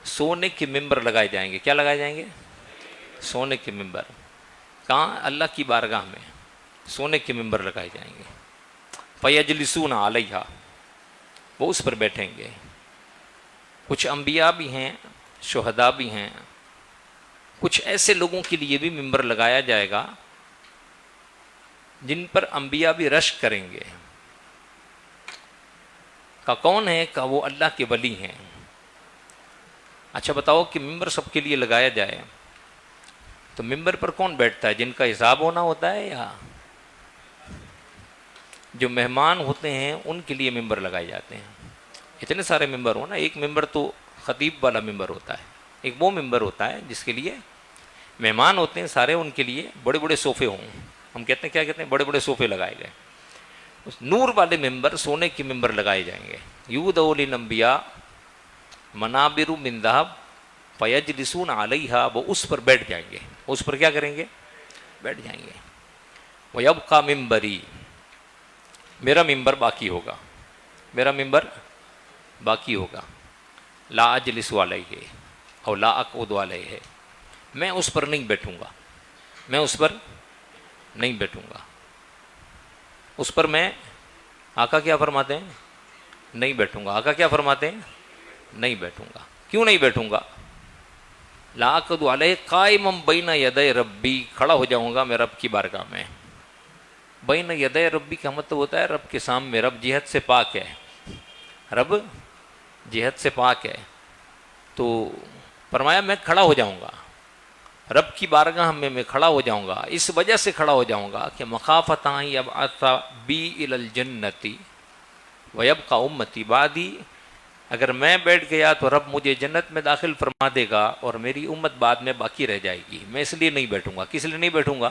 سونے کے ممبر لگائے جائیں گے. کیا لگائے جائیں گے؟ سونے کے ممبر. کہاں؟ اللہ کی بارگاہ میں سونے کے ممبر لگائے جائیں گے. فیجلسون علیہا، وہ اس پر بیٹھیں گے. کچھ انبیاء بھی ہیں، شہداء بھی ہیں، کچھ ایسے لوگوں کے لیے بھی ممبر لگایا جائے گا جن پر انبیاء بھی رشک کریں گے. کا کون ہے؟ کہ وہ اللہ کے ولی ہیں. اچھا بتاؤ کہ ممبر سب کے لیے لگایا جائے تو ممبر پر کون بیٹھتا ہے؟ جن کا حساب ہونا ہوتا ہے یا جو مہمان ہوتے ہیں ان کے لیے ممبر لگائے جاتے ہیں؟ اتنے سارے ممبر ہو نا، ایک ممبر تو خطیب والا ممبر ہوتا ہے، ایک وہ ممبر ہوتا ہے جس کے لیے مہمان ہوتے ہیں سارے، ان کے لیے بڑے بڑے صوفے ہوں. ہم کہتے ہیں کیا کہتے ہیں؟ بڑے بڑے صوفے لگائے گئے. اس نور والے ممبر، سونے کے ممبر لگائے جائیں گے. یودع للانبیاء منابر من ذہب فیجلسون علیہا، وہ اس پر بیٹھ جائیں گے. اس پر کیا کریں گے؟ بیٹھ جائیں گے. ویبقی ممبری، میرا ممبر باقی ہوگا، میرا ممبر باقی ہوگا. لا اجلس علیہ اور لا اقعد علیہ، میں اس پر نہیں بیٹھوں گا، میں اس پر نہیں بیٹھوں گا. اس پر میں، آقا کیا فرماتے ہیں؟ نہیں بیٹھوں گا. آقا کیا فرماتے ہیں؟ نہیں بیٹھوں گا. کیوں نہیں بیٹھوں گا؟ لا اقعد علیہ قائما بین یدی ربی، کھڑا ہو جاؤں گا میں رب کی بارگاہ میں. بین یدی ربی کا مطلب ہوتا ہے رب کے سامنے. رب جہت سے پاک ہے، رب جہت سے پاک ہے، تو فرمایا میں کھڑا ہو جاؤں گا رب کی بارگاہ میں کھڑا ہو جاؤں گا. اس وجہ سے کھڑا ہو جاؤں گا کہ مخافۃ ان یبعث بی الی الجنۃ ویبقی امتی بعدی، اگر میں بیٹھ گیا تو رب مجھے جنت میں داخل فرما دے گا اور میری امت بعد میں باقی رہ جائے گی. میں اس لیے نہیں بیٹھوں گا. کس لیے نہیں بیٹھوں گا؟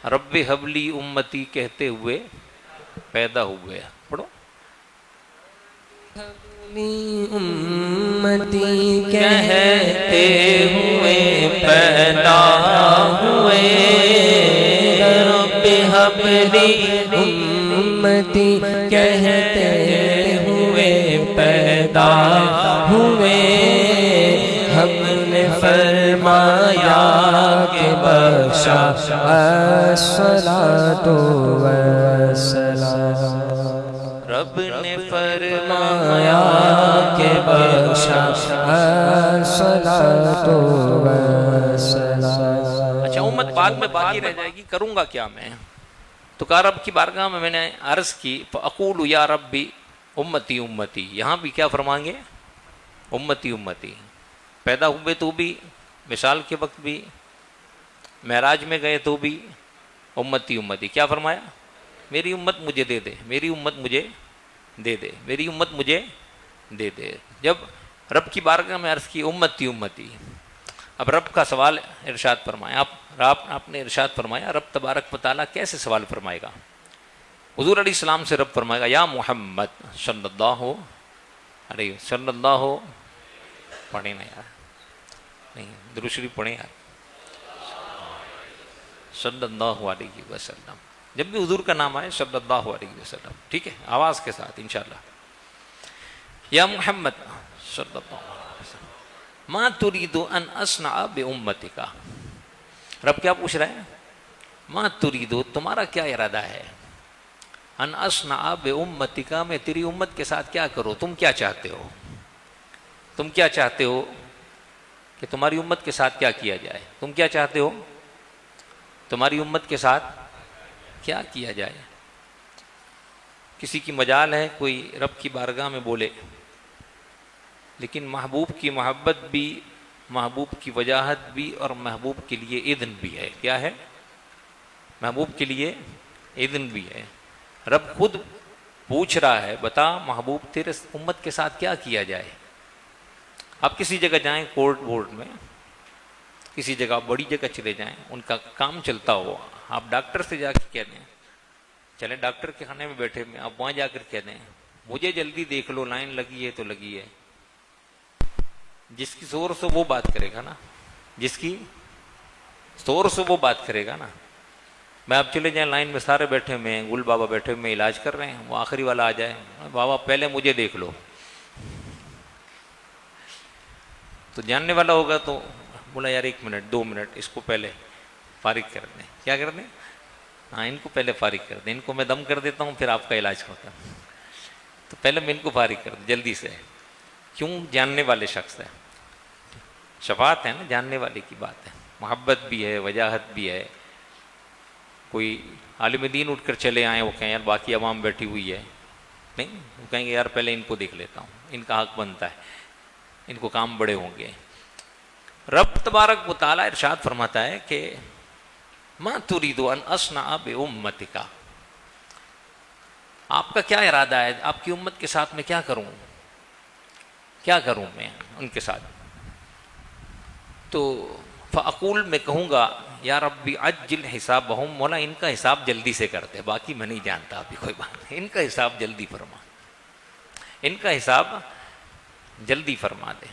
رب حبلی امتی کہتے ہوئے پیدا ہوئے. پڑھو. امتی کہتے ہوئے پیدا ہوئے. رب حبلی امتی کہتے ہوئے پیدا ہوئے. ہم نے فرمایا کہ بخشا الصلاۃ والسلام. رب نے فرمایا کہ بخشا الصلاۃ والسلام. اچھا امت بعد میں باقی رہ جائے گی، کروں گا کیا میں؟ تو کہا رب کی بارگاہ میں نے عرض کی فاقول یا ربی امتی امتی. یہاں بھی کیا فرمائیں گے؟ امتی امتی. پیدا ہوئے تو بھی، مثال کے وقت بھی، معراج میں گئے تو بھی امتی امتی. کیا فرمایا؟ میری امت مجھے دے دے، میری امت مجھے دے دے، میری امت مجھے دے دے. جب رب کی بارگاہ میں عرض کی امتی امتی، اب رب کا سوال ارشاد فرمایا. آپ نے ارشاد فرمایا رب تبارک و تعالیٰ کیسے سوال فرمائے گا؟ حضور علیہ السلام سے رب فرمائے گا یا محمد صلی اللہ علیہ صلی اللہ پڑھیں نا یار، نہیں درود شریف پڑھیں یار، صلی اللہ علیہ وسلم. جب بھی حضور کا نام آئے صلی اللہ علیہ وسلم، ٹھیک ہے، آواز کے ساتھ انشاءاللہ. یا محمد صلی اللہ علیہ وسلم ما تريد ان اصنع بامتک. رب کیا پوچھ رہے ہیں؟ ما تريد، تمہارا کیا ارادہ ہے؟ ان اصنع بامتک، میں تیری امت کے ساتھ کیا کروں؟ تم کیا چاہتے ہو؟ تم کیا چاہتے ہو کہ تمہاری امت کے ساتھ کیا کیا جائے؟ تم کیا چاہتے ہو تمہاری امت کے ساتھ کیا کیا جائے؟ کسی کی مجال ہے کوئی رب کی بارگاہ میں بولے، لیکن محبوب کی محبت بھی، محبوب کی وجاہت بھی، اور محبوب کے لیے اذن بھی ہے. کیا ہے؟ محبوب کے لیے اذن بھی ہے. رب خود پوچھ رہا ہے بتا محبوب تیرے امت کے ساتھ کیا کیا جائے؟ آپ کسی جگہ جائیں، کورٹ بورڈ میں کسی جگہ بڑی جگہ چلے جائیں، ان کا کام چلتا ہو، آپ ڈاکٹر سے جا کے کہہ دیں، چلے ڈاکٹر کے خانے میں بیٹھے میں، آپ وہاں جا کر کہہ دیں مجھے جلدی دیکھ لو، لائن لگی ہے تو لگی ہے. جس کی زور سے وہ بات کرے گا نا، جس کی زور سے وہ بات کرے گا نا. میں آپ چلے جائیں لائن میں سارے بیٹھے ہوئے ہیں، گل بابا بیٹھے ہوئے علاج کر رہے ہیں، وہ آخری والا آ جائے بابا پہلے مجھے دیکھ لو، تو جاننے والا ہوگا تو بولا یار 1 منٹ 2 منٹ اس کو پہلے فارغ کر دیں. کیا کر دیں؟ ہاں ان کو پہلے فارغ کر دیں، ان کو میں دم کر دیتا ہوں پھر آپ کا علاج ہوتا ہے. تو پہلے میں ان کو فارغ کر دیں جلدی سے. کیوں؟ جاننے والے شخص ہیں، شفاعت ہے نا، جاننے والے کی بات ہے، محبت بھی ہے، وجاہت بھی ہے. کوئی عالم دین اٹھ کر چلے آئیں، وہ کہیں یار باقی عوام بیٹھی ہوئی ہے، نہیں، وہ کہیں گے یار پہلے ان کو دیکھ لیتا ہوں، ان کا حق بنتا ہے، ان کو کام بڑے ہوں گے. رب تبارک و تعالیٰ ارشاد فرماتا ہے کہ ما تريد ان اصنع بامتک، آپ کا کیا ارادہ ہے؟ آپ کی امت کے ساتھ میں کیا کروں؟ کیا کروں میں ان کے ساتھ؟ تو فاقول، میں کہوں گا یا ربی عجل حسابہم، مولا ان کا حساب جلدی سے کر دے، باقی میں نہیں جانتا ابھی کوئی بات، ان کا حساب جلدی فرما، ان کا حساب جلدی فرما دے.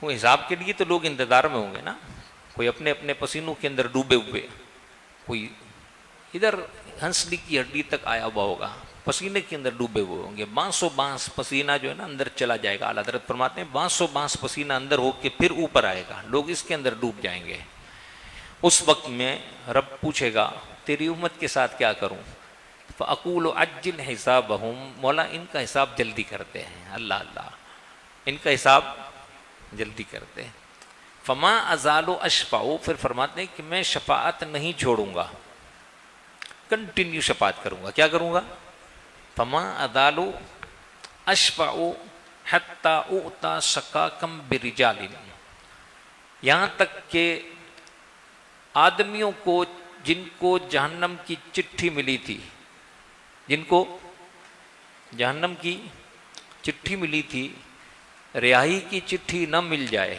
وہ حساب کے لیے تو لوگ انتظار میں ہوں گے نا، کوئی اپنے اپنے پسینوں کے اندر ڈوبے ہوئے، کوئی ادھر ہنسلی کی ہڈی تک آیا ہوا ہوگا، پسینے کے اندر ڈوبے ہوئے ہوں گے. بانسوں بانس پسینہ جو ہے نا اندر چلا جائے گا. اعلیٰ حضرت فرماتے ہیں بانسوں بانس پسینہ اندر ہو کے پھر اوپر آئے گا، لوگ اس کے اندر ڈوب جائیں گے. اس وقت میں رب پوچھے گا تیری امت کے ساتھ کیا کروں؟ فاقول عجل حسابہم، مولا ان کا حساب جلدی کرتے ہیں. اللہ اللہ، ان کا حساب جلدی کرتے ہیں. فما ازال اشفع، پھر فرماتے ہیں کہ میں شفاعت نہیں چھوڑوں گا، کنٹینیو شفاعت کروں گا. کیا کروں گا؟ فما ازال اشفع حتی اؤتی سقاکم برجال، یہاں تک کہ آدمیوں کو جن کو جہنم کی چٹھی ملی تھی، جن کو جہنم کی چٹھی ملی تھی، رہائی کی چٹھی نہ مل جائے،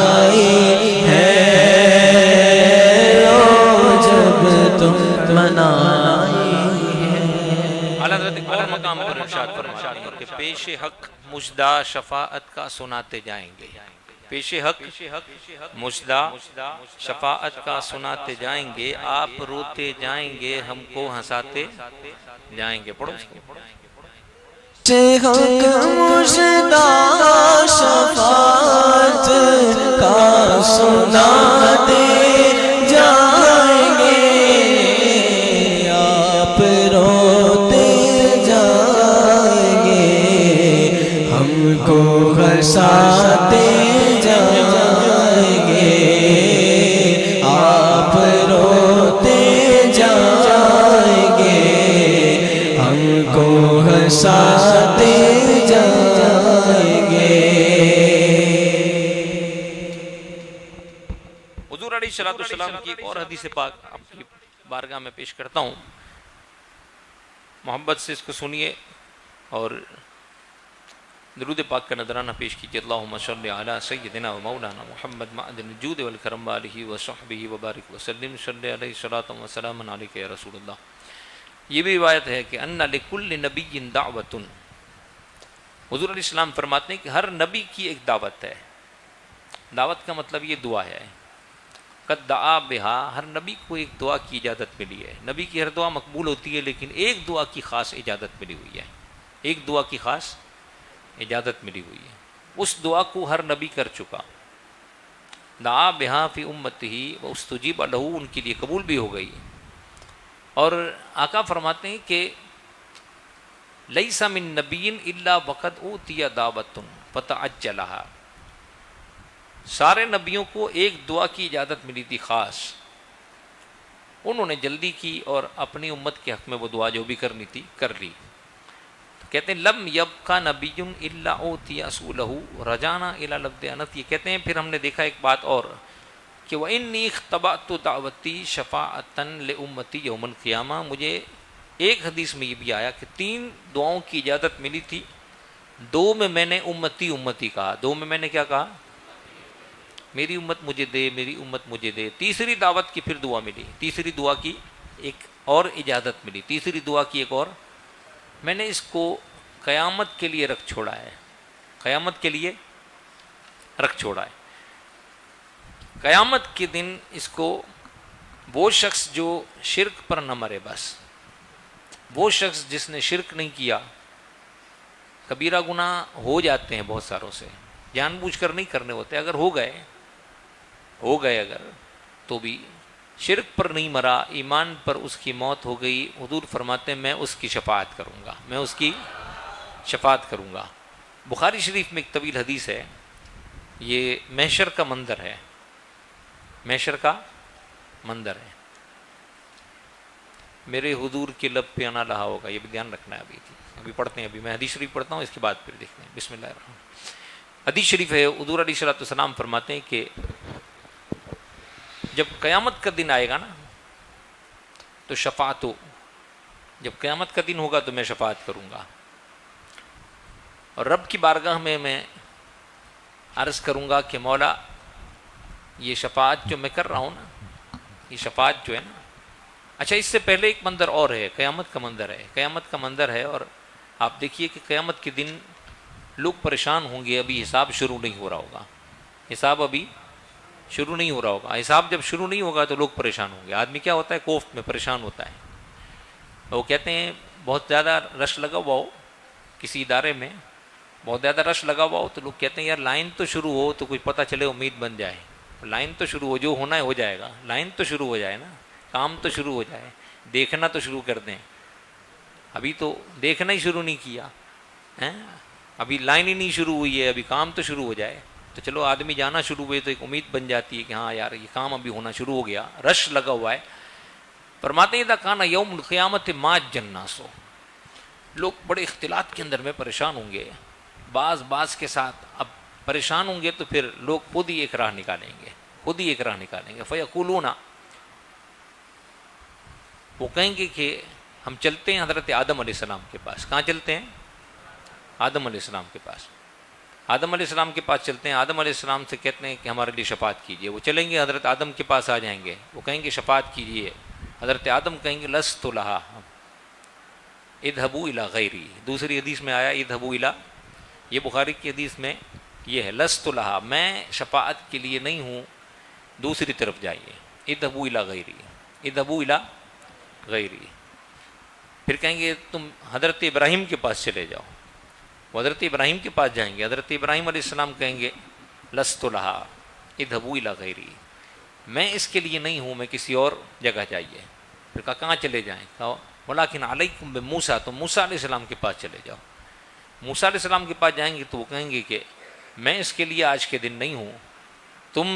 آئی ہے رو جب تم منائی ہے۔ اعلیٰ حضرت ایک اور مقام پر ارشاد فرماتے ہیں کہ پیش حق مجدہ شفاعت کا سناتے جائیں گے، پیش حق مجدہ شفاعت کا سناتے جائیں گے، آپ روتے جائیں گے ہم کو ہنساتے جائیں گے۔ پڑھو اس کو۔ حق مجدہ شفاعت کا سناتے جائیں گے، آپ روتے جائیں گے ہم کو ہنساتے جائیں گے، آپ روتے جائیں گے ہم کو ہنساتے جائیں گے۔ حضور علیہ السلام کی ایک اور حدیث پاک آپ کی بارگاہ میں پیش کرتا ہوں، محبت سے اس کو سنیے اور درود پاک کا نذرانہ پیش کیجیے۔ اللہم صلی علی سیدنا و مولانا محمد معدن الجود والکرم وآلہ وصحبہ وبارک وسلم، صلی علیہ الصلاۃ والسلام علیک یا رسول اللہ۔ یہ بھی روایت ہے کہ ان لکل نبی دعوت، حضور علیہ السلام فرماتے ہیں کہ ہر نبی کی ایک دعوت ہے۔ دعوت کا مطلب یہ دعا ہے، قد دعا بہا، ہر نبی کو ایک دعا کی اجازت ملی ہے۔ نبی کی ہر دعا مقبول ہوتی ہے لیکن ایک دعا کی خاص اجازت ملی ہوئی ہے، ایک دعا کی خاص اجازت ملی ہوئی ہے، اس دعا کو ہر نبی کر چکا۔ دعا بہا فی امتہ واستجیب لہ، ان کے لیے قبول بھی ہو گئی۔ اور آقا فرماتے ہیں کہ لیس من نبی الا وقد اوتی دعوت فتعجلھا، سارے نبیوں کو ایک دعا کی اجازت ملی تھی خاص، انہوں نے جلدی کی اور اپنی امت کے حق میں وہ دعا جو بھی کرنی تھی کر لی۔ کہتے ہیں لم یبقى نبی الا اوتی اصولہ رجانا الی لفظ انت، یہ کہتے ہیں پھر ہم نے دیکھا ایک بات اور کہ وَإِنِّي اخْتَبَأْتُ دعوتی شفاعةً لِأُمَّتِي یوم القیامہ، مجھے ایک حدیث میں یہ بھی آیا کہ 3 دعاؤں کی اجازت ملی تھی، 2 میں نے امتی امتی کہا، 2 میں نے کیا کہا؟ میری امت مجھے دے، میری امت مجھے دے۔ تیسری دعوت کی پھر دعا ملی، تیسری دعا کی ایک اور اجازت ملی، تیسری دعا کی ایک اور، میں نے اس کو قیامت کے لیے رکھ چھوڑا ہے، قیامت کے لیے رکھ چھوڑا ہے۔ قیامت کے دن اس کو وہ شخص جو شرک پر نہ مرے، بس وہ شخص جس نے شرک نہیں کیا، کبیرہ گناہ ہو جاتے ہیں بہت ساروں سے، جان بوجھ کر نہیں کرنے ہوتے، اگر ہو گئے اگر تو بھی شرک پر نہیں مرا، ایمان پر اس کی موت ہو گئی، حضور فرماتے ہیں میں اس کی شفاعت کروں گا، میں اس کی شفاعت کروں گا۔ بخاری شریف میں ایک طویل حدیث ہے، یہ محشر کا منظر ہے، محشر کا منظر ہے۔ میرے حضور کے لب پہ آنا رہا ہوگا، یہ بھی دھیان رکھنا ہے۔ ابھی پڑھتے ہیں، ابھی میں حدیث شریف پڑھتا ہوں، اس کے بعد پھر دیکھتے ہیں۔ بسم اللہ الرحمن الرحیم۔ حدیث شریف ہے، حضور علیہ السلام فرماتے ہیں کہ جب قیامت کا دن آئے گا نا تو شفاعت ہو، جب قیامت کا دن ہوگا تو میں شفاعت کروں گا، اور رب کی بارگاہ میں عرض کروں گا کہ مولا یہ شفاعت جو میں کر رہا ہوں نا، یہ شفاعت جو ہے نا، اچھا اس سے پہلے ایک منظر اور ہے، قیامت کا منظر ہے، قیامت کا منظر ہے، اور آپ دیکھیے کہ قیامت کے دن لوگ پریشان ہوں گے، ابھی حساب شروع نہیں ہو رہا ہوگا، حساب ابھی شروع نہیں ہو رہا ہوگا، حساب جب شروع نہیں ہوگا تو لوگ پریشان ہوں گے۔ آدمی کیا ہوتا ہے، کوفت میں پریشان ہوتا ہے، وہ کہتے ہیں بہت زیادہ رش لگا ہوا ہو کسی ادارے میں، بہت زیادہ رش لگا ہوا ہو تو لوگ کہتے ہیں یار لائن تو شروع ہو تو کچھ پتہ چلے، امید بن جائے، لائن تو شروع ہو، جو ہونا ہے ہو جائے گا، لائن تو شروع ہو جائے نا، کام تو شروع ہو جائے، دیکھنا تو شروع کر دیں، ابھی تو دیکھنا ہی شروع نہیں کیا، ابھی لائن ہی نہیں شروع ہوئی ہے، ابھی کام تو شروع ہو جائے، تو چلو آدمی جانا شروع ہوئے تو ایک امید بن جاتی ہے کہ ہاں یار یہ کام ابھی ہونا شروع ہو گیا، رش لگا ہوا ہے۔ فرماتے ہیں اذا کان یوم القیامت ماج الناس، لوگ بڑے اختلاط کے اندر میں پریشان ہوں گے، بعض کے ساتھ اب پریشان ہوں گے تو پھر لوگ خود ہی ایک راہ نکالیں گے، خود ہی ایک راہ نکالیں گے۔ فیقولون، وہ کہیں گے کہ ہم چلتے ہیں حضرت آدم علیہ السلام کے پاس۔ کہاں چلتے ہیں؟ آدم علیہ السلام کے پاس۔ آدم علیہ السلام کے پاس چلتے ہیں، آدم علیہ السلام سے کہتے ہیں کہ ہمارے لیے شفاعت کیجیے، وہ چلیں گے حضرت آدم کے پاس آ جائیں گے، وہ کہیں گے شفاعت کیجیے، حضرت آدم کہیں گے لست لہا اذهبوا الی غیری، دوسری حدیث میں آیا اذهبوا الی، یہ بخاری کی حدیث میں یہ ہے لست لہا، میں شفاعت کے لیے نہیں ہوں، دوسری طرف جائیے، اذهبوا الی غیری، اذهبوا الی غیری۔ پھر کہیں گے تم حضرت ابراہیم کے پاس چلے جاؤ، وہ حضرت ابراہیم کے پاس جائیں گے، حضرت ابراہیم علیہ السلام کہیں گے لست لہا اذهبوا الی غیری، میں اس کے لیے نہیں ہوں، میں کسی اور جگہ جائیے۔ پھر کہا کہاں چلے جائیں؟ کہا ولیکن علیکم بموسیٰ، تو موسیٰ علیہ السلام کے پاس چلے جاؤ۔ موسیٰ علیہ السلام کے پاس جائیں گے تو وہ کہیں گے کہ میں اس کے لیے آج کے دن نہیں ہوں، تم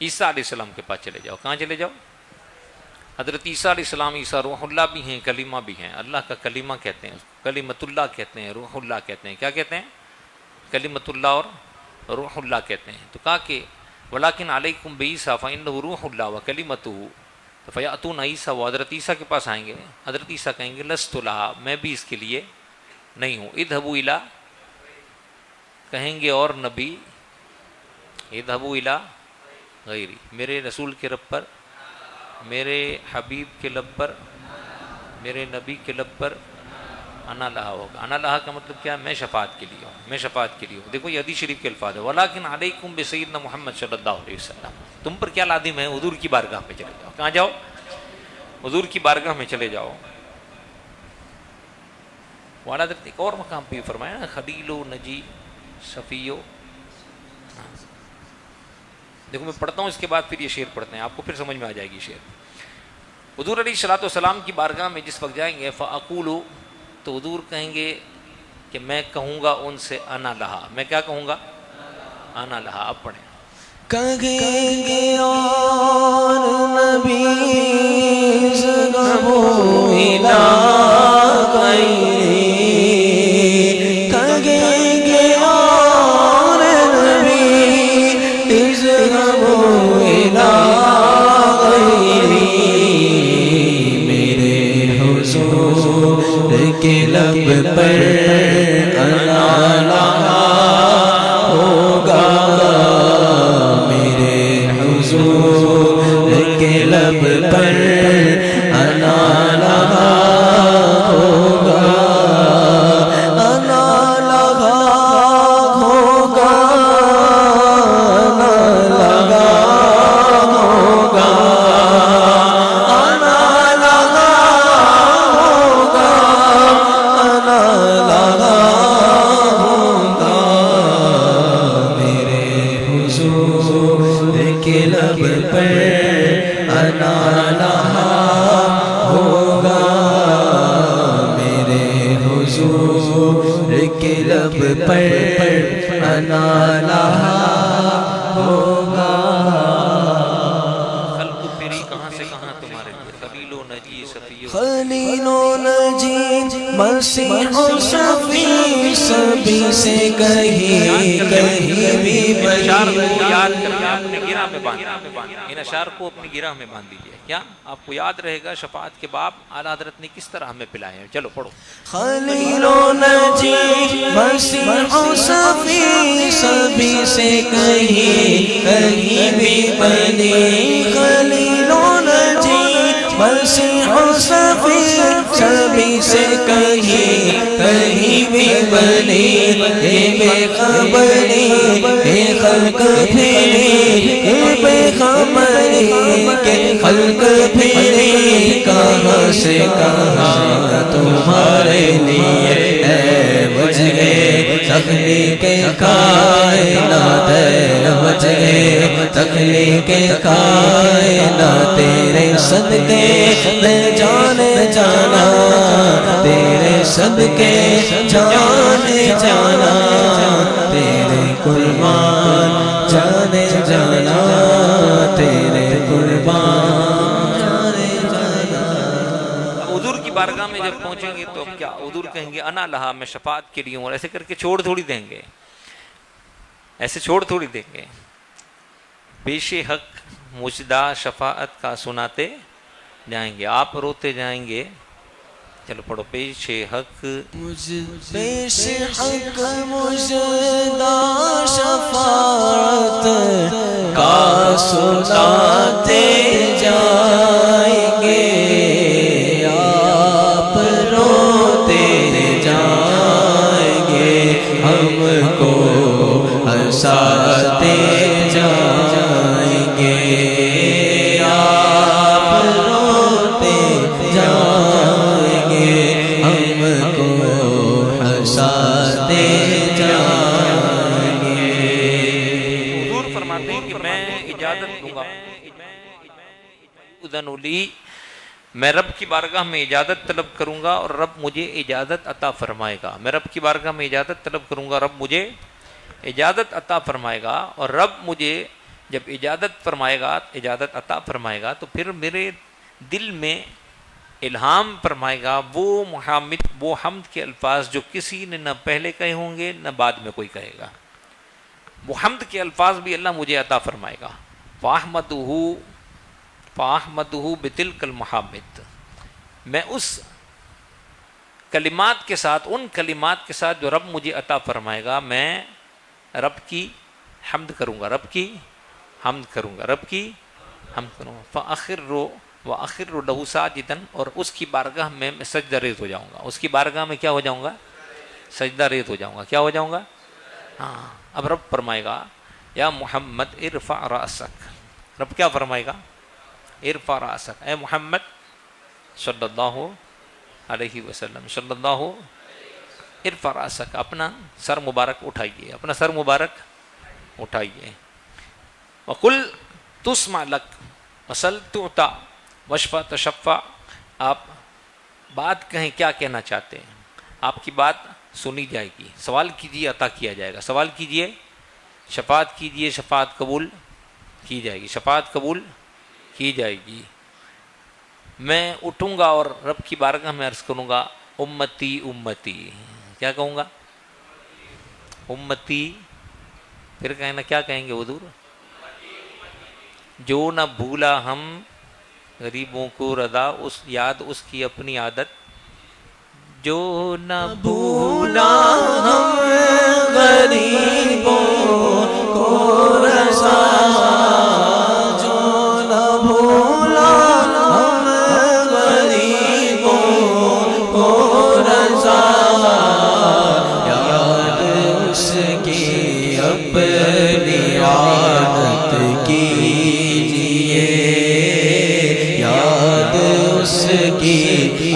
عیسیٰ علیہ السلام کے پاس چلے جاؤ۔ کہاں چلے جاؤ؟ حضرت عیسیٰ علیہ السلام، عیسیٰ روح اللہ بھی ہیں، کلمہ بھی ہیں، اللہ کا کلمہ کہتے ہیں، کلمۃ اللہ کہتے ہیں، روح اللہ کہتے ہیں۔ کیا کہتے ہیں؟ کلمۃ اللہ اور روح اللہ کہتے ہیں۔ تو کہا کہ ولیکن علیکم بعیسیٰ فإنہ روح اللہ وکلمتہ، فیأتون عیسیٰ، وہ حضرت عیسیٰ کے پاس آئیں گے، حضرت عیسیٰ کہیں گے لست لہا، میں بھی اس کے لیے نہیں ہوں، اذهبوا الی، کہیں گے اور نبی اذهبوا الی غیری، میرے رسول کے رب پر، میرے حبیب کے لب پر، میرے نبی کے لب پر انا لہا ہوگا۔ انا لہا کا مطلب کیا ہے؟ میں شفاعت کے لیے ہوں، میں شفاعت کے لیے ہوں۔ دیکھو یہ حدیث شریف کے الفاظ ہے، ولیکن علیکم بسیدنا محمد صلی اللہ علیہ وسلم، تم پر کیا لازم ہے؟ حضور کی بارگاہ میں چلے جاؤ۔ کہاں جاؤ؟ حضور کی بارگاہ میں چلے جاؤ۔ والا حضرت ایک اور مقام پہ فرمایا نا، خلیل و نجی صفیو۔ دیکھو میں پڑھتا ہوں، اس کے بعد پھر یہ شعر پڑھتے ہیں، آپ کو پھر سمجھ میں آ جائے گی شعر۔ حضور علیہ الصلوۃ والسلام کی بارگاہ میں جس وقت جائیں گے، فاقول، تو حضور کہیں گے کہ میں کہوں گا ان سے انا لہا، میں کیا کہوں گا؟ انا لہا۔ اب پڑھیں۔ کہیں گے اور نبی اذهبوا الی غیری، کہیں گے اور نبی اذهبوا الی غیری، میرے حضور کے لب پر انا لہا ہوگا، میرے حضور کے لب پر انا لہا ہوگا، انا لہا ہوگا، انا لہا ہوگا، انا لہا ہوگا، انا لہا ہوگا، میرے حضور کے لب پر انا لہا ہوگا، میرے حضور کے لب پر انا لہا ہوگا۔ خلق پھری کہاں سے کہاں تمہارے لیے، خلیل و نجی صفی، خلیل و نجی مسیح و شفیع، سبھی سے کہیں کہیں بھی اشعار کو بڑی، یاد کر کے اپنے گرہ میں باندھ، ان اشعار کو اپنی گرہ میں باندھ دیجیے، کیا آپ کو یاد رہے گا شفاعت کے باب اعلیٰ حضرت نے کس طرح ہمیں پلائے ہیں۔ چلو پڑھو۔ خلیل و نجی مسیح و شفیع، سبھی سے کہیں کہیں بھی بنی، خلیل و نجی مسیح و شفیع، سبھی سے کہیں کہیں بھی بنی، اے بے خبری اے خلق پھری، اے بے خبری کے خلق پھری، کہاں سے کہاں تمہارے لیے ہے وجہ تخلیق کائنات، وجہ تخلیق کائنات، تیرے صدقے میں جانے جانا، تیرے صدقے جانے جانا، تیرے قربان جانے جانا، تیرے قربان جانے جانا۔ حضور کی بارگاہ میں جب پہنچیں گے تو کیا حضور کہیں گے انا لہا، میں شفاعت کے لیے ہوں، اور ایسے کر کے چھوڑ تھوڑی دیں گے، ایسے چھوڑ تھوڑی دیں گے، پیش حق مجدہ شفاعت کا سناتے جائیں گے، آپ روتے جائیں گے چلو پڑھو پیش حق پیش حق مجدہ شفاعت کا سناتے جائیں گے، آپ روتے جائیں گے، ہم کو ہنساتے جائیں گے، آپ روتے جائیں گے، ہم کو ہنساتے جائیں گے۔ حضور فرماتے ہیں کہ میں اجازت دوں گا، اذن لی، میں رب کی بارگاہ میں اجازت طلب کروں گا اور رب مجھے اجازت عطا فرمائے گا۔ میں رب کی بارگاہ میں اجازت طلب کروں گا، رب مجھے اجازت عطا فرمائے گا، اور رب مجھے جب اجازت فرمائے گا، اجازت عطا فرمائے گا، تو پھر میرے دل میں الہام فرمائے گا وہ حمد کے الفاظ جو کسی نے نہ پہلے کہے ہوں گے نہ بعد میں کوئی کہے گا۔ وہ حمد کے الفاظ بھی اللہ مجھے عطا فرمائے گا۔ فَأَحْمَدُهُ بِتِلْكَ الْمَحَامِدِ، میں اس کلمات کے ساتھ، ان کلمات کے ساتھ جو رب مجھے عطا فرمائے گا، میں رب کی حمد کروں گا، رب کی حمد کروں گا، رب کی حمد کروں گا۔ فَأَخِرُّ لَهُ سَاجِدًا، اور اس کی بارگاہ میں سجدہ ریز ہو جاؤں گا، اس کی بارگاہ میں کیا ہو جاؤں گا؟ سجدہ ریز ہو جاؤں گا۔ کیا ہو جاؤں گا؟ ہاں، اب رب فرمائے گا یا محمد ارفع رأسک، رب کیا فرمائے گا؟ ارفع رأسک، اے محمد صلی اللہ علیہ وسلم، صلی اللہ، ارفع رأسک، اپنا سر مبارک اٹھائیے، اپنا سر مبارک اٹھائیے۔ وقل تسمع لک وسل تعطا واشفع تشفع، آپ بات کہیں، کیا کہنا چاہتے ہیں، آپ کی بات سنی جائے گی، سوال کیجیے عطا کیا جائے گا، سوال کیجیے شفاعت کیجیے، شفاعت قبول کی جائے گی، شفاعت قبول کی جائے گی۔ میں اٹھوں گا اور رب کی بارگاہ میں عرض کروں گا امتی امتی، کیا کہوں گا؟ امتی، پھر کہنا کیا کہیں گے حضور؟ جو نہ بھولا ہم غریبوں کو رضا، اس یاد اس کی اپنی عادت، جو نہ بھولا ہم غریبوں کو رضا، جو نہ بھولا ہم غریبوں کو رضا، یاد اس کی اپنی عادت کیجیے، یاد اس کی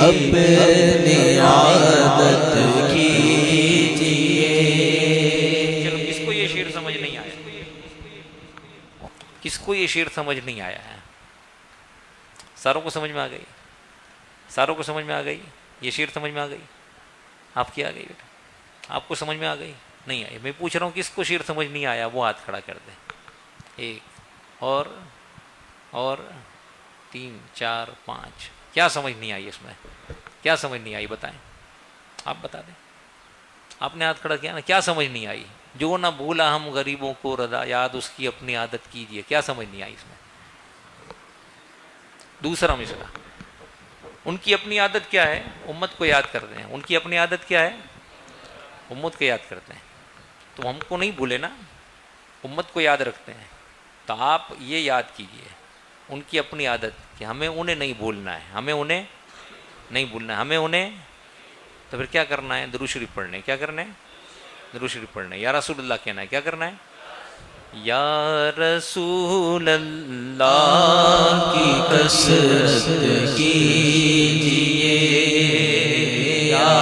اپنی عادت کیجیے۔ چلو، کس کو یہ شعر سمجھ نہیں آیا؟ کس کو یہ شعر سمجھ نہیں آیا ہے؟ ساروں کو سمجھ میں آ گئی؟ ساروں کو سمجھ میں آ گئی؟ یہ شعر سمجھ میں آ گئی؟ آپ کی آ گئی بیٹا؟ آپ کو سمجھ میں آ گئی؟ نہیں آئی؟ میں پوچھ رہا ہوں کس کو شعر سمجھ نہیں آیا، وہ ہاتھ کھڑا کر دیں۔ ایک اور 3 4 5، کیا سمجھ نہیں آئی اس میں؟ کیا سمجھ نہیں آئی بتائیں، آپ بتا دیں۔ آپ نے ہاتھ کھڑا کیا نا، کیا سمجھ نہیں آئی؟ جو نہ بھولا ہم غریبوں کو رضا، یاد اس کی اپنی عادت کیجیے، کیا سمجھ نہیں آئی اس میں؟ دوسرا مسئلہ، ان کی اپنی عادت کیا ہے؟ امت کو یاد کرتے ہیں۔ ان کی اپنی عادت کیا ہے؟ امت کو یاد کرتے ہیں۔ تو ہم کو نہیں بھولے نا، امت کو یاد رکھتے ہیں۔ تو آپ یہ یاد کیجئے ان کی اپنی عادت کہ ہمیں انہیں نہیں بھولنا ہے، ہمیں انہیں نہیں بھولنا ہے، ہمیں انہیں، تو پھر کیا کرنا ہے؟ درود شریف پڑھنے۔ کیا کرنا ہے؟ درود شریف پڑھنا ہے، یا رسول اللہ کہنا ہے۔ کیا کرنا ہے؟ یا رسول اللہ کی کثرت کیجیے، یا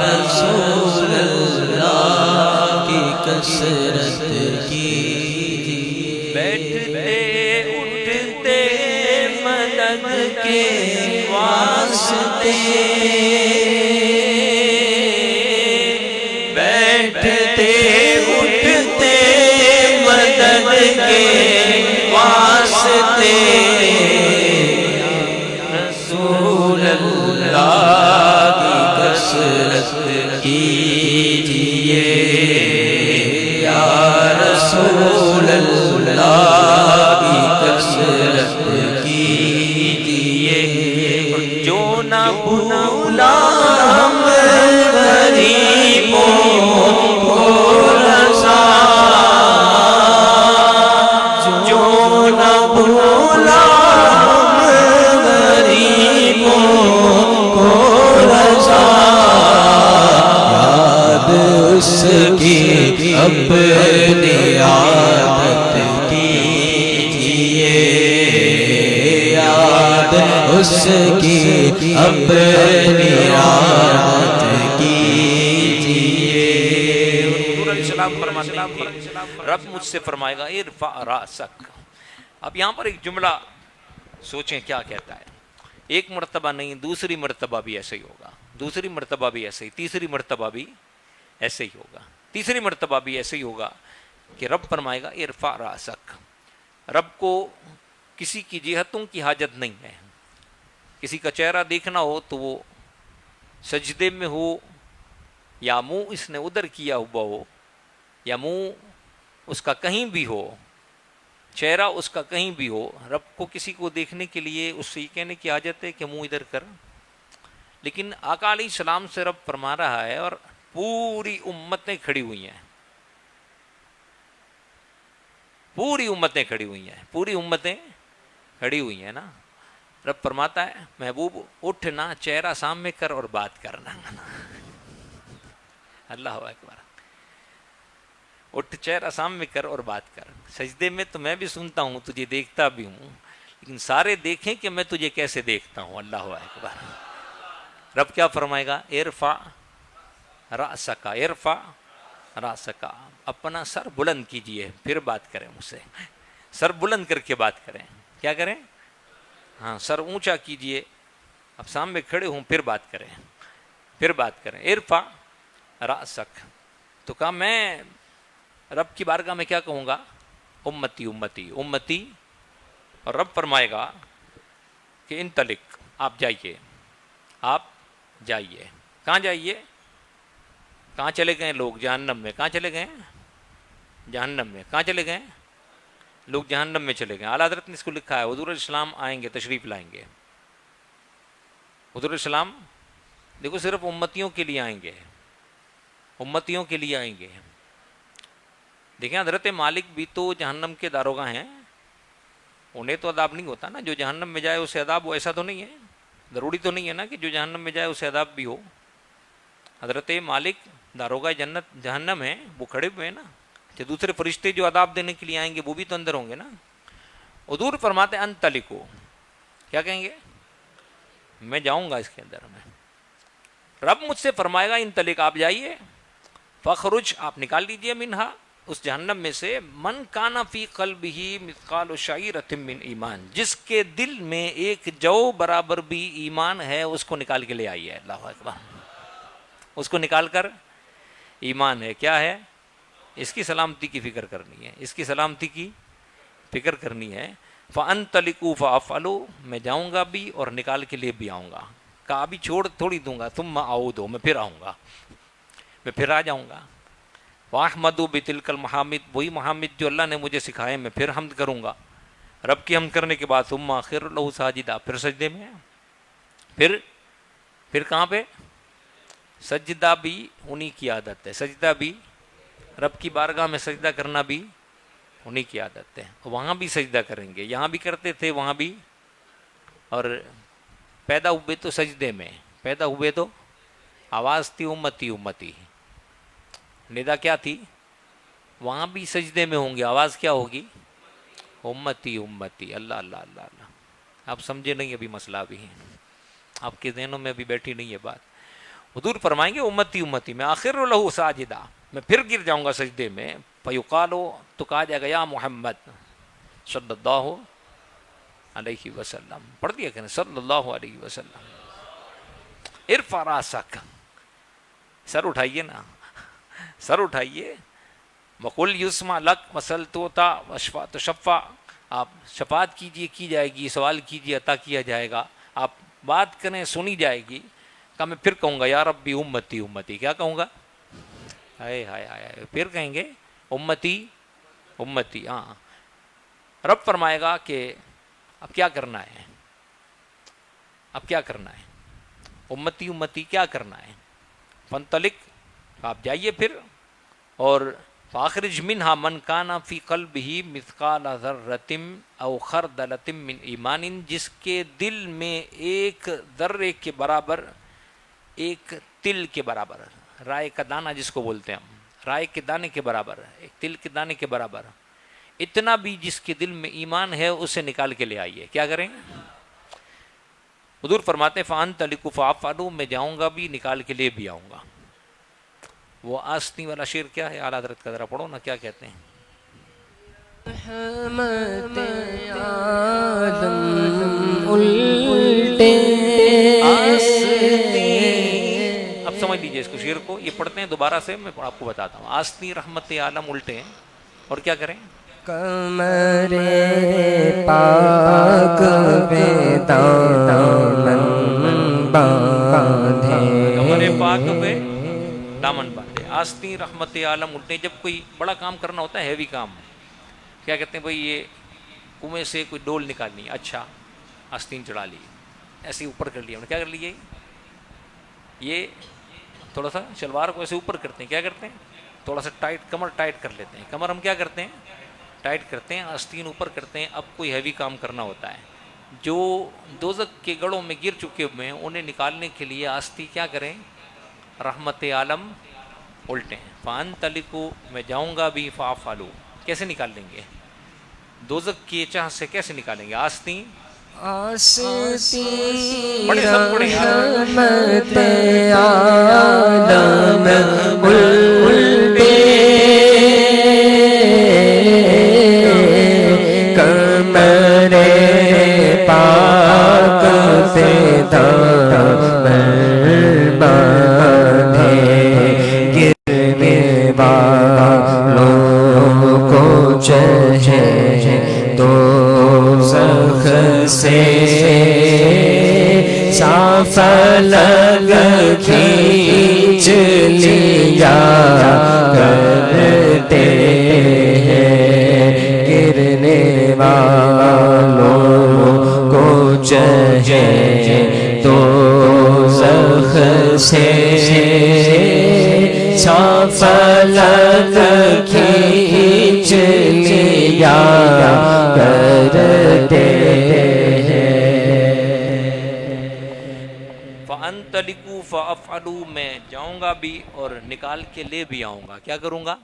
رسول اللہ کی کثرت کیجیے، بیٹھتے اٹھتے مدد کے واسطے، بیٹھتے اٹھتے مدد کے واسطے، رسول اللہ کی کثرت کیجیے، یا رسول اللہ کی کثرت کیجیے، جو نہ بھولا اس کی اپنی رات کیجئے۔ حضور علیہ السلام فرماتے ہیں کہ رب مجھ سے فرمائے گا ارفع راسک۔ اب یہاں پر ایک جملہ سوچیں کیا کہتا ہے، ایک مرتبہ نہیں، دوسری مرتبہ بھی ایسے ہی ہوگا، دوسری مرتبہ بھی ایسے ہی، تیسری مرتبہ بھی ایسے ہی ہوگا، تیسری مرتبہ بھی ایسے ہی ہوگا کہ رب فرمائے گا ارفع راسک۔ رب کو کسی کی جہتوں کی حاجت نہیں ہے، کسی کا چہرہ دیکھنا ہو تو وہ سجدے میں ہو یا منہ اس نے ادھر کیا ہوا ہو یا منہ اس کا کہیں بھی ہو، چہرہ اس کا کہیں بھی ہو، رب کو کسی کو دیکھنے کے لیے اس سے یہ کہنے کی حاجت ہے کہ منہ ادھر کر؟ لیکن آقا علیہ السلام سے رب فرما رہا ہے اور پوری امتیں کھڑی ہوئی ہیں، پوری امتیں کھڑی ہوئی ہیں، پوری امتیں کھڑی ہوئی ہیں نا۔ رب فرماتا ہے محبوب اٹھنا، چہرہ سامنے کر اور بات کرنا۔ اللہ اکبر، اٹھ چہرہ سامنے کر اور بات کر۔ سجدے میں تو میں بھی سنتا ہوں، تجھے دیکھتا بھی ہوں، لیکن سارے دیکھیں کہ میں تجھے کیسے دیکھتا ہوں۔ اللہ اکبر۔ رب کیا فرمائے گا؟ ارفع رأسک، ارفع رأسک، اپنا سر بلند کیجئے پھر بات کریں مجھ سے، سر بلند کر کے بات کریں۔ کیا کریں؟ ہاں، سر اونچا کیجئے، اب سامنے کھڑے ہوں پھر بات کریں، پھر بات کریں۔ ارفع رأسک، تو کہا میں رب کی بارگاہ میں کیا کہوں گا؟ امتی امتی امتی، اور رب فرمائے گا کہ انطلق، آپ جائیے، آپ جائیے۔ کہاں جائیے؟ کہاں چلے گئے لوگ؟ جہنم میں۔ کہاں چلے گئے؟ جہنم میں۔ کہاں چلے گئے لوگ؟ جہنم میں چلے گئے۔ اعلیٰ حضرت نے اس کو لکھا ہے، حضور علیہ السلام آئیں گے، تشریف لائیں گے۔ حضور علیہ السلام دیکھو صرف امتیوں کے لیے آئیں گے، امتیوں کے لیے آئیں گے۔ دیکھیں حضرت مالک بھی تو جہنم کے داروغہ ہیں، انہیں تو عذاب نہیں ہوتا نا، جو جہنم میں جائے اسے عذاب ہو، ایسا تو نہیں ہے، ضروری تو نہیں ہے نا کہ جو جہنم میں جائے اسے عذاب بھی ہو۔ حضرت مالک داروغہ جنت جہنم ہیں، وہ کھڑے ہوئے ہیں نا، کہ دوسرے فرشتے جو عذاب دینے کے لیے آئیں گے وہ بھی تو اندر ہوں گے نا۔ حضور فرماتے ہیں انطلقو، کیا کہیں گے؟ میں جاؤں گا اس کے اندر میں۔ رب مجھ سے فرمائے گا انطلق، آپ جائیے، فخرج، آپ نکال لیجئے، منہا، اس جہنم میں سے، من کان فی قلبہ مثقال شعیرۃ من ایمان، جس کے دل میں ایک جو برابر بھی ایمان ہے اس کو نکال کے لے آئیے۔ اللہ اکبر، اس کو نکال کر، ایمان ہے، کیا ہے؟ اس کی سلامتی کی فکر کرنی ہے، اس کی سلامتی کی فکر کرنی ہے۔ فَأَنْطَلِقُوا فَأَفْعَلُوا، میں جاؤں گا بھی اور نکال کے لیے بھی آؤں گا، کہا ابھی چھوڑ تھوڑی دوں گا، ثُمَّ أَعُودُ، میں پھر آؤں گا، میں پھر آ جاؤں گا۔ وَأَحْمَدُ بِتِلْكَ الْمَحَامِدِ، وہی محامد جو اللہ نے مجھے سکھائے میں پھر حمد کروں گا۔ رب کی حمد کرنے کے بعد ثُمَّ أَخِرُّ لَهُ سَاجِدًا، پھر سجدے میں، پھر کہاں پہ؟ سجدہ بھی انہی کی عادت ہے، سجدہ بھی رب کی بارگاہ میں سجدہ کرنا بھی انہی کی عادت ہے، وہاں بھی سجدہ کریں گے، یہاں بھی کرتے تھے وہاں بھی، اور پیدا ہوئے تو سجدے میں، پیدا ہوئے تو آواز تھی امتی امتی، ندا کیا تھی؟ وہاں بھی سجدے میں ہوں گے، آواز کیا ہوگی؟ امتی امتی۔ اللہ اللہ اللہ اللہ، آپ سمجھے نہیں ابھی مسئلہ بھی ہے، آپ کے ذہنوں میں ابھی بیٹھی نہیں ہے بات۔ حضور فرمائیں گے امتی امتی، میں آخر لہو ساجدہ، میں پھر گر جاؤں گا سجدے میں، فیقالو، تو کہا جائے گا یا محمد صلی اللہ علیہ وسلم، پڑھ دیا کہ صلی اللہ علیہ وسلم، ارفع راسک، سر اٹھائیے نا، سر اٹھائیے، وقل یسمع لک وسل توتا وشفع تشفع، آپ شفاعت کیجئے کی جائے گی، سوال کیجئے عطا کیا جائے گا، آپ بات کریں سنی جائے گی۔ کہ میں پھر کہوں گا یا ربی امتی امتی، کیا کہوں گا؟ ہائے ہائے ہائے، پھر کہیں گے امتی امتی۔ ہاں، رب فرمائے گا کہ اب کیا کرنا ہے، اب کیا کرنا ہے، امتی امتی کیا کرنا ہے؟ فانطلق، آپ جائیے پھر، اور فاخرج منہا من کانا فی قلبہ مثقال ذرۃ او خردلۃ من ایمان، جس کے دل میں ایک ذرے کے برابر، ایک تل کے برابر، رائے کا دانہ جس کو بولتے ہیں ہم، رائے کے دانے کے برابر، ایک تل کے دانے کے برابر، اتنا بھی جس کے دل میں ایمان ہے اسے نکال کے لے آئیے۔ کیا کریں؟ حضور فرماتے ہیں فان تلکو فافعلوا، میں جاؤں گا بھی نکال کے لے بھی آؤں گا. وہ آستین والا شعر کیا ہے اعلیٰ حضرت کا ذرا پڑھو نا، کیا کہتے ہیں؟ رحمت عالم الٹے آستین. اب سمجھ لیجئے اس کو، شعر کو یہ پڑھتے ہیں دوبارہ سے، میں آپ کو بتاتا ہوں. آستین رحمت عالم الٹے ہیں اور کیا کریں؟ کمر پاک پہ دامن باندھے، کمر پاک پہ دامن باندھے. آستین رحمت عالم الٹے. جب کوئی بڑا کام کرنا ہوتا ہے، ہیوی کام، کیا کہتے ہیں بھائی یہ کنویں سے کوئی ڈول نکالنی ہے، اچھا آستین چڑھا لی، ایسے اوپر کر لیا. کیا کر لیے؟ یہ تھوڑا سا شلوار کو ایسے اوپر کرتے ہیں، کیا کرتے ہیں؟ تھوڑا سا ٹائٹ، کمر ٹائٹ کر لیتے ہیں. کمر ہم کیا کرتے ہیں؟ ٹائٹ کرتے ہیں. آستین اوپر کرتے ہیں. اب کوئی ہیوی کام کرنا ہوتا ہے، جو دوزخ کے گڑھوں میں گر چکے ہوئے ہیں انہیں نکالنے کے لیے آستی کیا کریں؟ رحمت عالم الٹے ہیں. فان تلکو، میں جاؤں گا بھی فافعلوا. کیسے نکال لیں گے؟ دوزخ کی چاہ سے کیسے نکالیں گے؟ آستین آستین بڑے سب بڑے رحمت عالم الٹے کمر پاک سے دامن باندھے، گرنے والوں کو چاہے دوزخ سے صاف لگ کھینچ لیا کرتے ہیں، گرنے والوں کو چاہے دوزخ سے صاف لگ کھینچ لیا کرتے ہیں. فَأَنْتَلِقُوا فَأَفْعَلُوا، میں جاؤں گا بھی اور نکال کے لے بھی آؤں گا. کیا کروں گا؟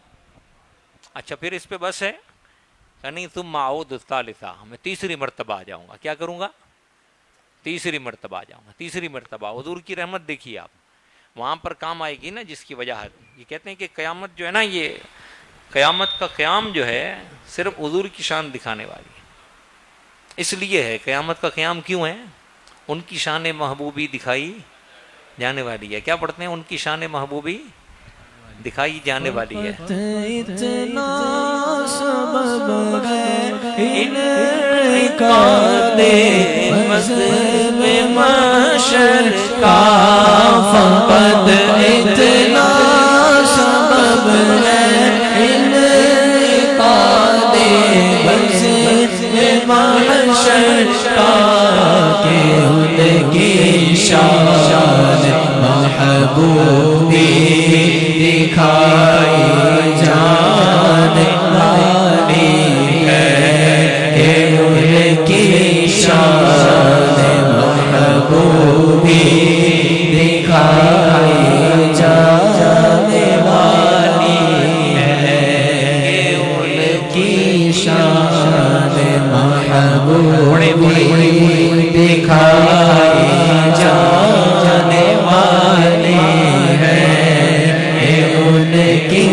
اچھا پھر اس پہ بس ہے کہ نہیں، ثُمَّ أَعُودُ الثَّالِثَةَ، میں تیسری مرتبہ آ جاؤں گا. کیا کروں گا؟ تیسری مرتبہ آ جاؤں گا. تیسری مرتبہ. حضور کی رحمت دیکھیے آپ، وہاں پر کام آئے گی نا جس کی وجاہت. یہ کہتے ہیں کہ قیامت جو ہے نا، یہ قیامت کا قیام جو ہے صرف حضور کی شان دکھانے والی ہے. اس لیے ہے قیامت کا قیام کیوں ہے؟ ان کی شان محبوبی دکھائی جانے والی ہے. کیا پڑھتے ہیں؟ ان کی شان محبوبی دکھائی جانے والی ہے. اتنا سبب ہے انعقاد مذہب محشر کا فقط، اتنا سبب ہے انعقاد مذہب محشر کا کہ ان کی شان محبوبی دکھائی جانے والی ہے، کہ ان کی شان محبوبی دکھائی جانے والی ہے، کہ ان کی شان محبوبی دکھائی جانے والی ہے، ان کی